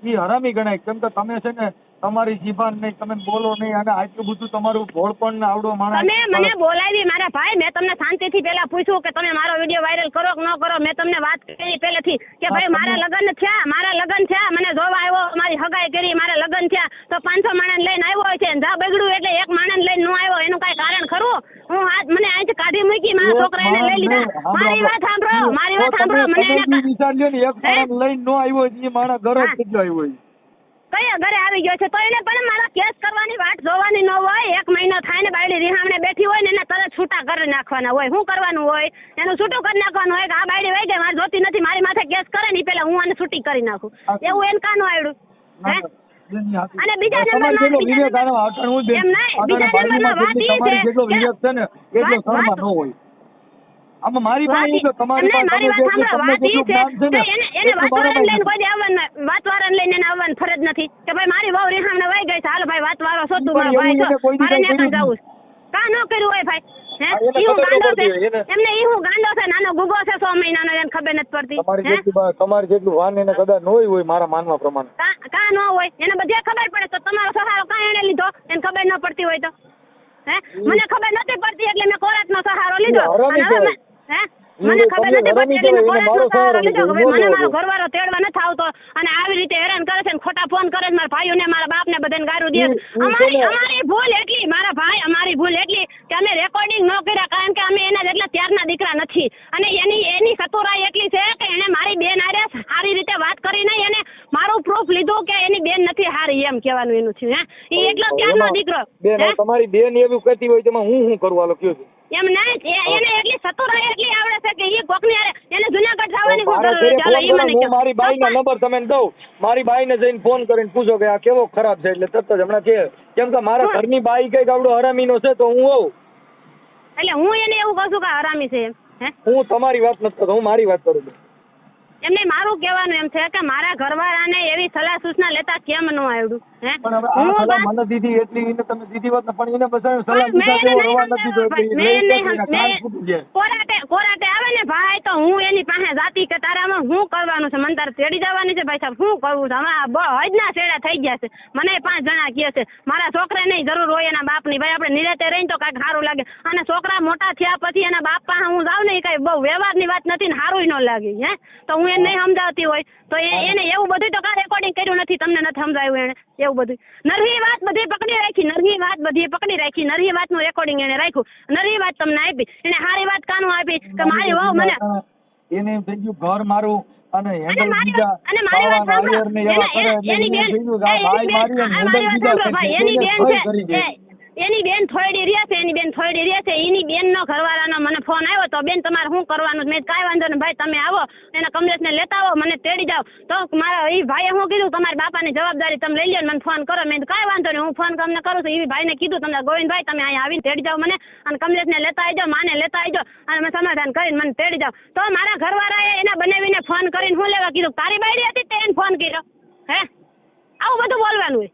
ઈ હરામી ગણાય કેમ કે તમે છે ને તમારી જીભાન નહીં તમે બોલો નહીં અને આટલું બધું તમારું ભોળપણ ને આવડો માણસ તમે મને બોલાવી મારા ભાઈ મેં તમને શાંતિથી પહેલા પૂછ્યું કે તમે મારો વિડિયો વાયરલ કરો કે ન કરો મેં તમને વાત કરી પહેલેથી કે ભાઈ મારા લગ્ન થયા મને જોવા આવ્યો મારી હગાઈ કરી મારા લગ્ન થયા તો 500 માણસ લઈને આવ્યો છે જા બગડ્યું એટલે એક માણસ લઈને ન આવ્યો એનું કઈ કારણ ખરું હું મને અહીંથી કાઢી મૂકી મારા છોકરા એને લઈ લીધા મારી વાત સાંભળો મને એને વિચાર લ્યો ને એક માણસ લઈને ન આવ્યો એ માણસ ઘરે જ કેટલો આવ્યો કયા ઘરે આવી ગયો છે તો એને પણ મારા કેસ કરવાની વાટ જોવાની ન હોય 1 મહિનો થાય ને બાયડી રિહામણે બેઠી હોય ને એને તરત છૂટા કરી નાખવાના હોય શું કરવાનું હોય એનું છૂટું કરી નાખવાનું હોય કે આ બાયડી વહી ગઈ મારે જોતી નથી મારી માથે કેસ કરે ને પેલા હું આને છૂટી કરી નાખું એવું એને કાનું આવડ્યું હે અને બીજા નંબરમાં વાત ઈ છે આમાં મારી પાસે તો તમારી પાસે એને વાતવાળાને લઈને કોઈ વાતવાળાને લઈને એને આવવાની ફરજ નથી કે ભાઈ મારી વહુ રિહામણે વહી ગઈ છે હાલો ભાઈ વાતવાળો શોધું મારો ભાઈ મારે ન્યા જવું કા ન કર્યું હોય ભાઈ હે ઈ હું ગાંડો છે એમને ઈ હું ગાંડો છે નાનો ગુગો છે 6 મહિનાનો એને ખબર નથી પડતી તમારી જેટલું વાન એને કદાચ ન હોય મારા માનવા પ્રમાણે કા ન હોય એને બધે ખબર પડે તો તમારો સહારો કા એને લીધો એને ખબર ન પડતી હોય તો હે મને ખબર નથી પડતી એટલે મેં કોર્ટનો સહારો લીધો મને ખબર નથી પડતી એટલે કોર્ટનો સહારો લીધો મને મારો ઘરવાળો તેડવા નથી આવતો અને આવી રીતે હેરાન કરે છે ને ખોટા ફોન કરે છે મારા ભાઈઓને મારા બાપને બધાને ગારું દે અમારી ભૂલ એટલી મારા ભાઈ અમારી ભૂલ એટલી કે અમે રેકોર્ડિંગ ન કર્યા કારણ કે અમે એના જેટલા ત્યારના દીકરા નથી અને એની સતુરાઈ એટલી છે કે એને મારી બેન આરે સારી રીતે વાત કરી નહીં અને મારું પ્રૂફ લીધું કે એની બેન નથી હારી એમ કહેવાનું એનું છે હે એ એટલો ત્યારનો દીકરો બેન તમારી બેન એવું કહેતી હોય તેમાં હું કરું હાલો કયો એમ નહીં એને એટલી સતુરાઈ એટલી આવડે છે કે એ કોકની આરે એને જુનાગઢ જવાની મારી બાઈના નંબર તમે દઉં મારી બાઈને જઈને ફોન કરીને પૂછો કે આ કેવો ખરાબ છે એટલે તરત જ હમણાં છે કેમ કે મારા ઘરની બાઈ કઈક આવડો હરામીનો છે તો હું આવું એટલે હું એને એવું કહું છું કે હરામી છે હે હું તમારી વાત નથી કરતો હું મારી વાત કરું છું એમને મારું કહેવાનું એમ છે કે મારા ઘરવાળાને એવી સલાહ સૂચના લેતા કેમ ન આવડ્યું હે મને દીધી એટલી એને તમે દીધી વાત પણ એને બસાયો સલાહ સૂચના કેવો રવા નથી તો કોરાટે આવે ને ભાઈ તો હું એની પાસે જાતી કે તારામાં શું કરવાનું છે મને તારે તેડી જવાની છે ભાઈ સાહેબ શું કરવું છે હમણાં હજના છેડા થઈ ગયા છે મને 5 જણા કહે છે મારા છોકરાને જરૂર હોય એના બાપની ભાઈ આપણે નિરાતે રહીને તો કાંઈક સારું લાગે અને છોકરા મોટા થયા પછી એના બાપ પાસે હું જાઉં ને એ કઈ બહુ વ્યવહારની વાત નથી ને સારું ન લાગે હે તો હું એને નહીં સમજાવતી હોય તો એને એવું બધું તો કાંઈ રેકોર્ડિંગ કર્યું નથી તમને નથી સમજાવ્યું એને એવું બધું નરહી વાત બધી પકડી રાખી નરહી વાતનું રેકોર્ડિંગ એને રાખ્યું નરહી વાત તમને આપી એને સારી વાત કાનું આપી કે મારી વહુ મને એને થઈ ગયું ઘર મારું અને હેન્ડલ બીજા અને મારી વાત સાંભળો એની બેન છે એની બેન થોડી રહ્યા છે એની બેનનો ઘરવાળાનો મને ફોન આવ્યો તો બેન તમારે શું કરવાનું છે? મેં કાંઈ વાંધો નહીં ભાઈ તમે આવો એના કમલેશને લેતા આવો મને તેડી જાઓ. તો મારા એ ભાઈએ શું કીધું તમારા બાપાની જવાબદારી તમે લઈ લો મને ફોન કરો. મેં કાંઈ વાંધો નહીં હું ફોન તમને કરું છું. એ ભાઈને કીધું તમને ગોવિંદભાઈ તમે અહીંયા આવીને તેડી જાઓ મને અને કમલેશને લેતા આવી જાઓ માને લેતા આવી જાઓ અને મેં સમાધાન કરીને મને તેડી જાઓ. તો મારા ઘરવાળાએ એના બનાવીને ફોન કરીને શું લેવા કીધું તારી બાયડી હતી તે એને ફોન કર્યો હે આવું બધું બોલવાનું હોય.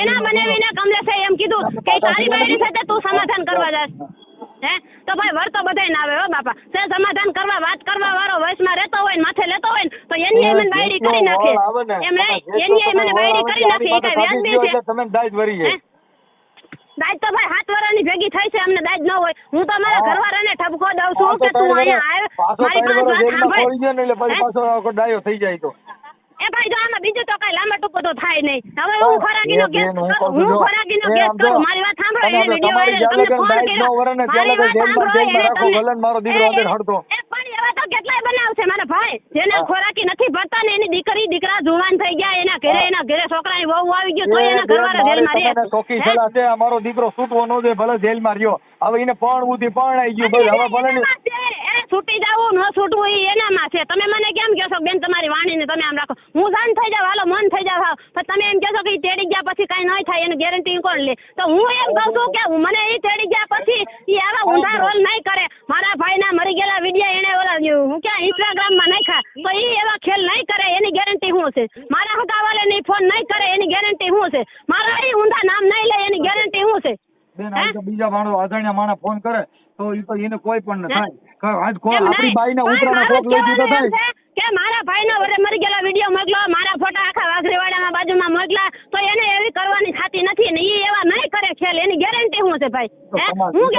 એના બનાવીને કમલેશે એમ કીધું કે તારી બાયડી સાથે તું સમાધાન કરવા જાસ હે તો ભાઈ વર તો બધાય ના આવે હો બાપા. તે સમાધાન કરવા વાત કરવા વાળો વયસમાં રહેતો હોય ને માથે લેતો હોય ને તો એની મને બાયડી કરી નાખે એમ નહીં એની મને બાયડી કરી નાખે એ કઈ વ્યાજબી છે? તમે દાજ ભરી છે દાજ તો ભાઈ 7 વર્ષની ભેગી થઈ છે અમને દાજ ન હોય. હું તો મારા ઘરવાળાને ઠપકો દઉં છું કે તું અહીંયા આવ મારી પાસે વાત સાંભળ એટલે પછી પાછો ડાયો થઈ જાય તો એ ભાઈ જો આમાં બીજું તો કઈ લાંબા ટૂંકો તો થાય નહીં. હવે હું ખોરાકીનો કેસ કરું મારી વાત સાંભળો એ વિડિયો વાયરલ તમને ફોન કર્યો મારી વાત સાંભળો મારો દીકરો આગળ હડતો પણ એવા તો કેટલાય બનાવશે મારા ભાઈ જેને ખોરાકી નથી ભરતા ને એની દીકરા જુવાન થઈ ગયા એના ઘરે છોકરાની વહુ આવી ગયો તો એના ઘરવાળા જેલમાં રહે. ચોખ્ખી સલાહ છે મારો દીકરો છૂટવો ન દે ભલે જેલમાં રહ્યો. હવે એને પણ ઉધી પણ આવી ગયું ભાઈ હવે ભલે છૂટી જવું ન છૂટવું એ એનામાં છે. તમે મને કેમ કહો છો બેન તમારી વાણીને તમે આમ રાખો હું જાન થઈ જાવ હાલો મન થઈ જાવ પણ તમે એમ કહો છો કે તેડી ગયા પછી કઈ નહીં થાય એની ગેરંટી કોણ લે? તો હું એમ કહું છું કે મને એ તેડી ગયા પછી એ આવા ઊંધા રોલ નહીં કરે. મારા ભાઈના મરી ગયેલા વિડીયો એને ઓલા હું ક્યાં ઇન્સ્ટાગ્રામમાં નાખ્યા તો એ એવા ખેલ નહીં કરે એની ગેરંટી શું છે? મારા હગાવાલે ફોન નહીં કરે એની ગેરંટી શું છે? મારા એ ઊંધા નામ નહીં લે એની ગેરંટી શું છે? બેન આ તો બીજા માણસો અજાણ્યા માણસ ફોન કરે તો એ તો એને કોઈ પણ ન થાય. આપણી બાઈના ઉતરાના કોક લઈ દીધો થાય કે મારા ભાઈના વરે મરી ગયેલા વિડીયો મોકલો મારા ફોટા આખા વાઘરેવાડાના બાજુમાં મોકલા તો એને એવી કરવાની થતી નથી ને એ એવા નહીં કરે ખેલ એની ગેરંટી શું છે ભાઈ? હું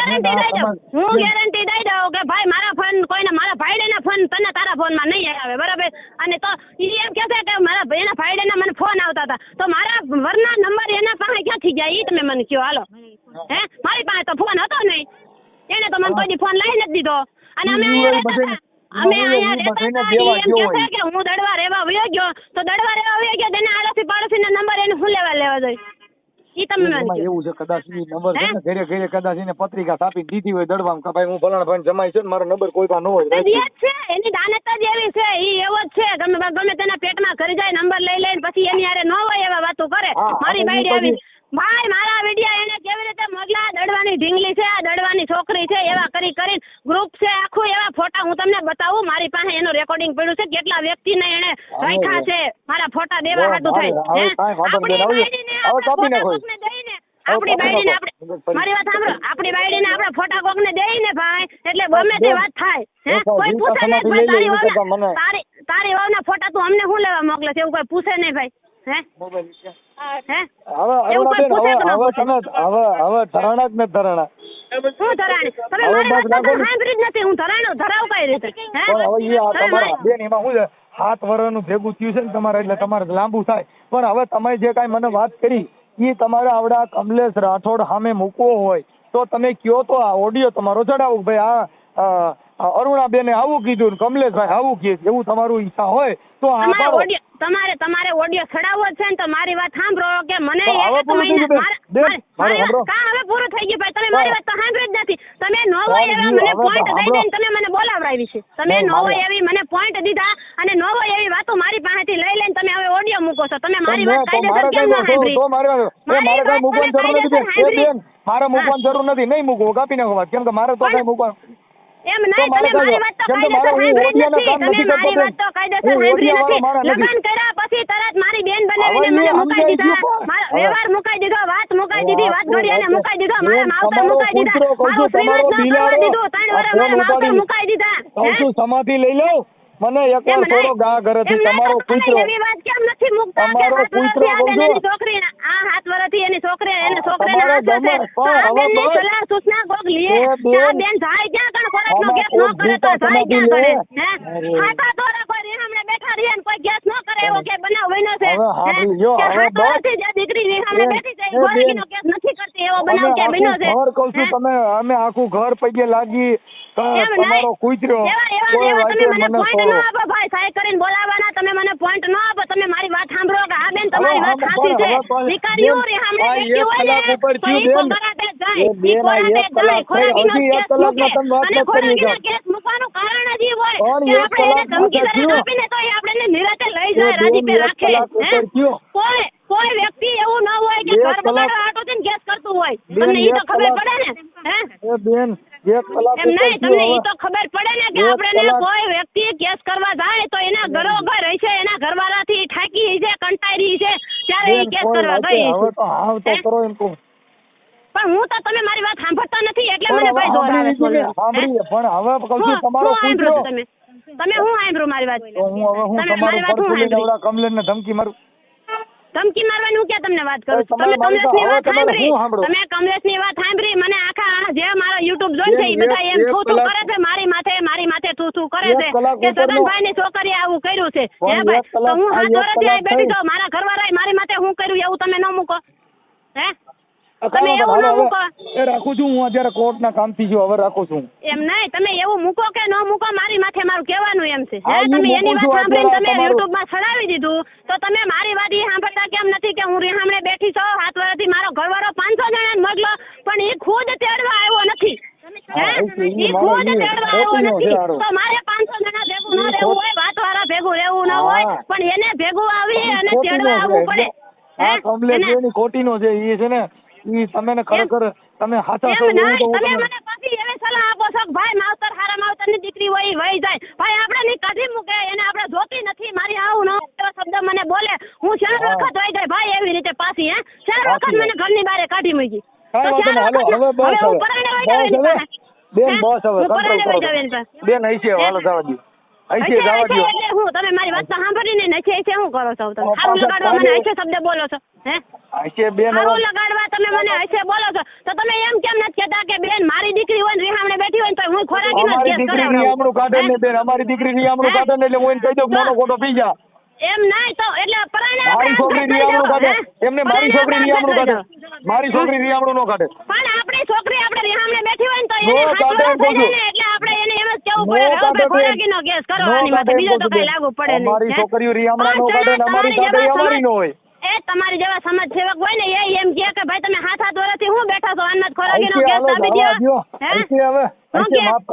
ગેરંટી દઈ દઉં કે ભાઈ મારા ફોન કોઈને મારા ભાઈડેના ફોન તને તારા ફોનમાં નહીં આવે બરાબર. અને તો એ એમ કહેશે કે મારા એના ભાઈડેના મને ફોન આવતા હતા તો મારા વરના નંબર એના પાસે ક્યાંથી ગયા એ તમે મને કહો હાલો હે? મારી પાસે તો ફોન હતો નહીં એને તો મને કોઈ ફોન લઈ નથી દીધો અને અમે અહીંયા રહેતા હતા કે હું દડવા રહેવા વયો ગયો તો દડવા રહેવા વયો ગયો તેને આડોશી પાડોશીના નંબર એને શું લેવા જોઈએ ઈ તમે મને કહો. એવું છે કદાચ ઈ નંબર છે ને ઘરે ઘરે કદાચ એને પત્રિકા છાપી દીધી હોય દડવામાં કે ભાઈ હું ફલાણા ભાઈ જમાઈ છે ને મારો નંબર કોઈ પાસે ન હોય છે એની દાનત જ એવી છે ઈ એવો જ છે ગમે તેના પેટમાં કરી જાય નંબર લઈ લઈને પછી એની હારે ન હોય એવા વાતો કરે. મારી બાયડી આવી ભાઈ મારા વિડિયા એને કેવી રીતે મોકલા દડવાની ઢીંગલી છે આ દડવાની છોકરી છે એવા કરીને ગ્રુપ છે આખું એવા ફોટા હું તમને બતાવું મારી પાસે એનું રેકોર્ડિંગ પડ્યું છે કેટલા વ્યક્તિને એને રાખ્યા છે મારા ફોટા દેવા હાટુ થાય આપણી બાયડીને મારી વાત સાંભળો આપણી બાયડીને આપણે ફોટા કોકને દઈને ભાઈ એટલે ગમે તે વાત થાય હે કોઈ પૂછે નહીં તારી વહુના ફોટા તું અમને શું લેવા મોકલે છે એવું કોઈ પૂછે નહીં ભાઈ હે હવે ધરાણા જ ને ધરાણા હું ધરાણી તમે મારી વાત સાંભળી જ નથી હું ધરાવ કઈ રીતે બેન એમાં શું છે 7 વર્ષનું ભેગું થયું છે ને તમારે એટલે તમારે લાંબુ થાય પણ હવે તમે જે કાંઈ મને વાત કરી એ તમારે આવડા કમલેશ રાઠોડ સામે મૂકવો હોય તો તમે કયો તો આ ઓડિયો તમારો ચડાવો ભાઈ આ અરુણાબેને આવું કીધું કમલેશભાઈ આવું કહે એવું તમારું ઈચ્છા હોય તો તમારે ઓડિયો ચડાવવો છે ને તો મારી વાત સાંભળો કે મને હવે પૂરું થઈ ગયું ભાઈ તમે મારી વાત તો સાંભળી જ નથી. તમે નો હોય એવા મને પોઈન્ટ દઈ દઈને તમે મને બોલાવરાવી છે તમે નો હોય એવી મને પોઈન્ટ દીધા અને નો હોય એવી વાતો મારી પાસેથી લઈ લઈને તમે હવે ઓડિયો મૂકો છો. તમે મારી વાત કાયદેસર કેમ ન સાંભળી? મારે મૂકવાની જરૂર નથી નહીં મૂકવું કાપી નાખો વાત કેમ કે મારે તો કઈ મૂકવાનું એમ નહીં તમે મારી વાત તો કાયદેસર સાંભળી નથી તમે મારી વાત તો કાયદેસર સાંભળી નથી. લગ્ન કર્યા પછી તરત મારી બેન બનાવીને મને મુકાઈ દીધા મારા વ્યવહાર મુકાઈ દીધો વાત મુકાઈ દીધી વાત ઘડિયાને મુકાઈ દીધો મારા માવતર મુકાઈ દીધા મારું શ્રીમત ન કરવા દીધું 3 વર્ષ મારા માવતર મુકાઈ દીધા સમાધિ લઈ લો મને એકવાર થોડો ગા ઘરેથી તમારો પુત્ર એવી વાત કેમ નથી મુકતા તમારો પુત્ર એની છોકરી આ 7 વર્ષથી એની છોકરી એને છોકરીને હાથ છે તો આ બેનની સલાહ સૂચના કોક લીએ આ બેન જાય ક્યાં કણ કોલેજનો ગેસ ન કરે તો જાય ક્યાં કરે હે ખાતા તોરા કોઈ રીહામણે બેઠા રહે ને કોઈ ગેસ ન કરે એવો કે બનાવ બન્યો છે હવે બસ જે દીકરી રીહામણે બેઠી છે એ ગોળકીનો ગેસ નથી કરતી એવો બનાવ કે બન્યો છે ઘર કહું છું તમે અમે આખું ઘર પગે લાગી તમારો કૂતર્યો કોઈ વાતે મને મને પોઈન્ટ ન છોડો. આપો ભાઈ, સાહેબ કરીને બોલાવવાના, તમે મને પોઈન્ટ ન આપો. તમે મારી વાત સાંભળો કે હા બેન તમારી વાત સાચી છે. દીકરીઓ રેહામણે બેઠી હોય ને તો ઈ કોબરાટે જાય, ઈ કોરાટે જાય, ખોરાકીનો કેસ મૂકે. અને ખોરાકીના કેસ મૂકવાનું કારણ જ ઈ હોય કે આપણે એને ધમકી દરેક આપીને તો એ આપણે નિરાતે લઈ જાય, રાજીપે રાખે. કોઈ વ્યક્તિ એવું ન હોય કે ઘર બગાડવા આટો થઈને કેસ કરતું હોય. તમને ઈ તો ખબર પડે ને. એ બેન 1 કલાક એમ નહીં, તમને ઈ તો ખબર પડે ને કે આપણે કોઈ વ્યક્તિ કેસ કરવા જાય તો એના ઘરોઘર હશે, એના ઘરવાળાથી ઠાકી છે, કંટાળી છે, ત્યારે ઈ કેસ કરવા ગઈ. હવે તો હાવ તો કરો એમ કહું. પણ હું તો તમે મારી વાત સાંભળતા નથી એટલે મને ભાઈ જોર આવે છે. સાંભળીએ પણ હવે કહું છું તમારો તમે હું સાંભળ્યું મારી વાત? તો હું હવે હું તમારું પરખું લઈને આવડા કમલેશને ધમકી મારું? ધમકી મારવાની હું ક્યાં તમને વાત કરું છું? તમે કમલેશની વાત સાંભળી, તમે કમલેશની વાત સાંભળી. મને આખા જે મારા યુટ્યુબ જોઈ છે એ બધા એમ થૂ કરે છે મારી માથે થૂ કરે છે કે સગનભાઈ ની છોકરીએ આવું કર્યું છે. હે ભાઈ, તો હું 7 વર્ષથી અહીં બેઠી છું, મારા ઘરવાળાએ મારી માથે હું કર્યું એવું તમે ન મૂકો? હે તમે એવું ન મૂકો. એ રાખું છું હું અત્યારે કોર્ટના કામથી છું, હવે રાખું છું. એમ નહીં, તમે એવું મૂકો કે ન મૂકો મારી માથે મારું કહેવાનું એમ છે. હે તમે એની વાત સાંભળીને તમે યુટ્યુબ માં ચડાવી દીધું તો તમે મારી વાત ઈ સાંભળતા કેમ નથી કે હું રેહામણે બેઠી છું 7 વર્ષથી, મારો ઘરવાળો 500 જણાને મોકલો પણ એ ખુદ તેડવા આવ્યો નથી. ઈ ખુદ તેડવા આવ્યો નથી તો મારે 500 જણા ભેગું ન રહેવું હોય, વાતવાળા ભેગું રહેવું ન હોય, પણ એને ભેગું આવી અને તેડવા આવવું પડે. હા કમલેશ એની ખોટીનો છે ઈ છે ને, ઈ તમે ને ખરેખર તમે સાચા છો એવું તો તમે મને પછી એવી સલાહ આપો છો કે ભાઈ માવતર હારા માવતરની દીકરી હોય વહી જાય. ભાઈ આપણે ની કાઢી મૂકે, એને આપણે જોતી નથી, મારી આવું ન એવો શબ્દ મને બોલે, હું 4 વખત વહી ગઈ ભાઈ એવી રીતે પાછી. 4 વખત મને ઘરની બહાર કાઢી મૂકી. કાંઈ વાંધો નહીં, હાલો હવે બસ હવે બેન બસ હવે કંટ્રોલ કરો બેન. હશે હાલો જવા દો, હશે જવા દો. એટલે હું તમે મારી વાત સાંભળીને નશે શું કરો છો? તમે સારું લગાડવા મને હશે શબ્દ બોલો છો? હે હશે બેન સારું લગાડવા તમે મને હશે બોલો છો તો તમે એમ કેમ નથી કહેતા કે બેન મારી દીકરી હોય ને રેહામણે બેઠી હોય તો હું ખોરાકીનો કેસ કરાવડાવું? અમારી દીકરી નિયામણું કાઢે ને બેન, અમારી દીકરી નિયામણું કાઢે ને એટલે હું એને કહી દઉં મોનો ખોટો પી જા. એમ નહીં તો એટલે પરાણે મારી છોકરી નિયામણું કાઢે, એમને મારી છોકરી નિયામણું કાઢે, મારી છોકરી નિયામણું ન કાઢે. પણ આપણી છોકરી આપણે રેહામણે બેઠી હોય ને તો એને હાથ વરસ થઈ જાય ને એટલે આપણે એને એમ જ કેવું પડે હવે ભાઈ ખોરાકીનો કેસ કરો આની માથે, બીજો તો કઈ લાગુ પડે નહીં. અમારી છોકરીઓ રિયામણા નો કાઢે ને અમારી કાઢે અમારી નો હોય. એ તમારી જેવા સમાજ સેવક હોય ને એ એમ કહે કે ભાઈ તમે 7 વર્ષથી હું બેઠા છો આનમાં ખોરાકીનો કેસ આપી દો. હે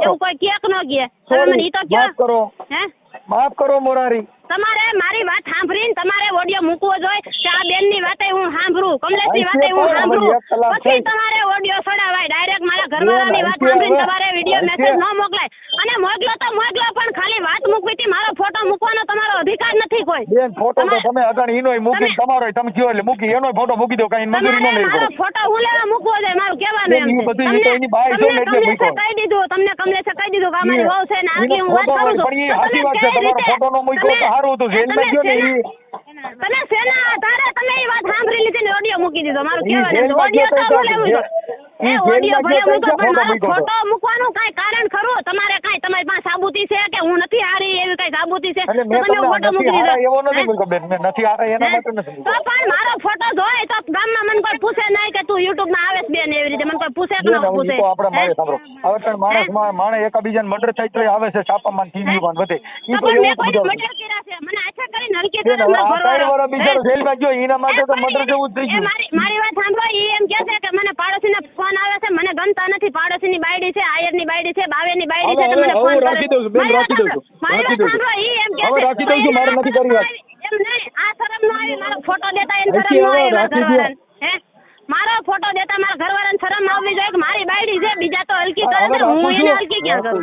એવું કોઈ કેક નો કહે તમે મને ઈ તો કહો. હે માફ કરો મોરારી, તમારે મારી વાત સાંભળીને તમારે ઓડિયો મૂકવો જોઈએ કે આ બેન ની વાતે હું સાંભળું, કમલેશની વાતે હું સાંભળું, પછી તમારે ઓડિયો છોડાવાય. ડાયરેક્ટ મારા ઘરવાળાની વાત સાંભળીને તમારે વિડીયો મેસેજ ન મોકલાય. અને મોકલો તો મોકલો પણ ખાલી વાત મૂકવી હતી, મારો ફોટો મૂકવાનો તમારો અધિકાર નથી કોઈ. બેન ફોટો તો તમે અગણ ઈનોય મૂકી તમારો તમે કયો એટલે મૂકી એનોય ફોટો મૂકી દો, કાઈ મજૂરી ન લઈ મારો ફોટો હું લેવા મૂકવો છે મારું કહેવાનું એમ છે. કહી દીધું તમને, કમલેશે કહી દીધું કે અમારી વહુ છે ને આખી હું વાત કરું છું. પણ એ સાચી વાત છે, તમારો ફોટો નો મૂક્યો તો સારું હતું, જેલમાં ગયો ને ઈ તમે સેના આધારે તમે એ વાત સાંભળી લીધી ને ઓડિયો મૂકી દીધો. મારું કહેવાનું ઓડિયો તો હું લેવું છું. એ ઓડિયો ભલે મૂકો પણ મારો ફોટો મૂકવાનું કઈ કારણ ખરું? તમારે કઈ તમારી પાસે સાબુતી છે કે હું નથી હારી એવી કઈ સાબુતી છે તો તમે ફોટો મૂકી દીધો? એવો નથી મૂક્યો બેન, મેં નથી હારા એના માટે નથી મૂક્યો. તો પણ મારો ફોટો જોય તો ગામમાં મને કોઈ પૂછે નહીં કે તું યુટ્યુબ માં આવે બેન એવી રીતે, મને કોઈ પૂછે કે ન પૂછે? આપણે મારે સાંભળો, હવે પણ માણસ એકબીજાને મર્ડર થાય તો આવે છે છાપામાં ટીવી માં વધે. ઈ તો એવું બધું મર્ડર કર્યા છે મને આછા કરી નરકી કરે મારો ઘરવાળો બિચારો જેલમાં ગયો એના માટે તો મર્ડર જેવું જ થઈ ગયું. મારી વાત સાંભળો, ઈ એમ કહે છે કે મને પાડોશીનો ફોન આવે છે, મને ગમતા નથી, પાડોશીની બાયડી છે, આયરની બાયડી છે, બાવેરની બાયડી છે, તમને ફોન રાખી દઉં છું બેન, રાખી દઉં છું, રાખી દઉં છું, ઈ એમ કહે છે રાખી દઉં છું, મારે નથી કરી વાત. એમ નહીં, આ શરમ ન આવી મારો ફોટો દેતા એને શરમ ન આવી મારા ઘરવાળાને. હે મારો ફોટો દેતા મારા ઘરવાળાને શરમ આવવી જોઈએ કે મારી બાયડી છે, બીજા તો હલકી કરે છે, હું એને હલકી ક્યાં કરું?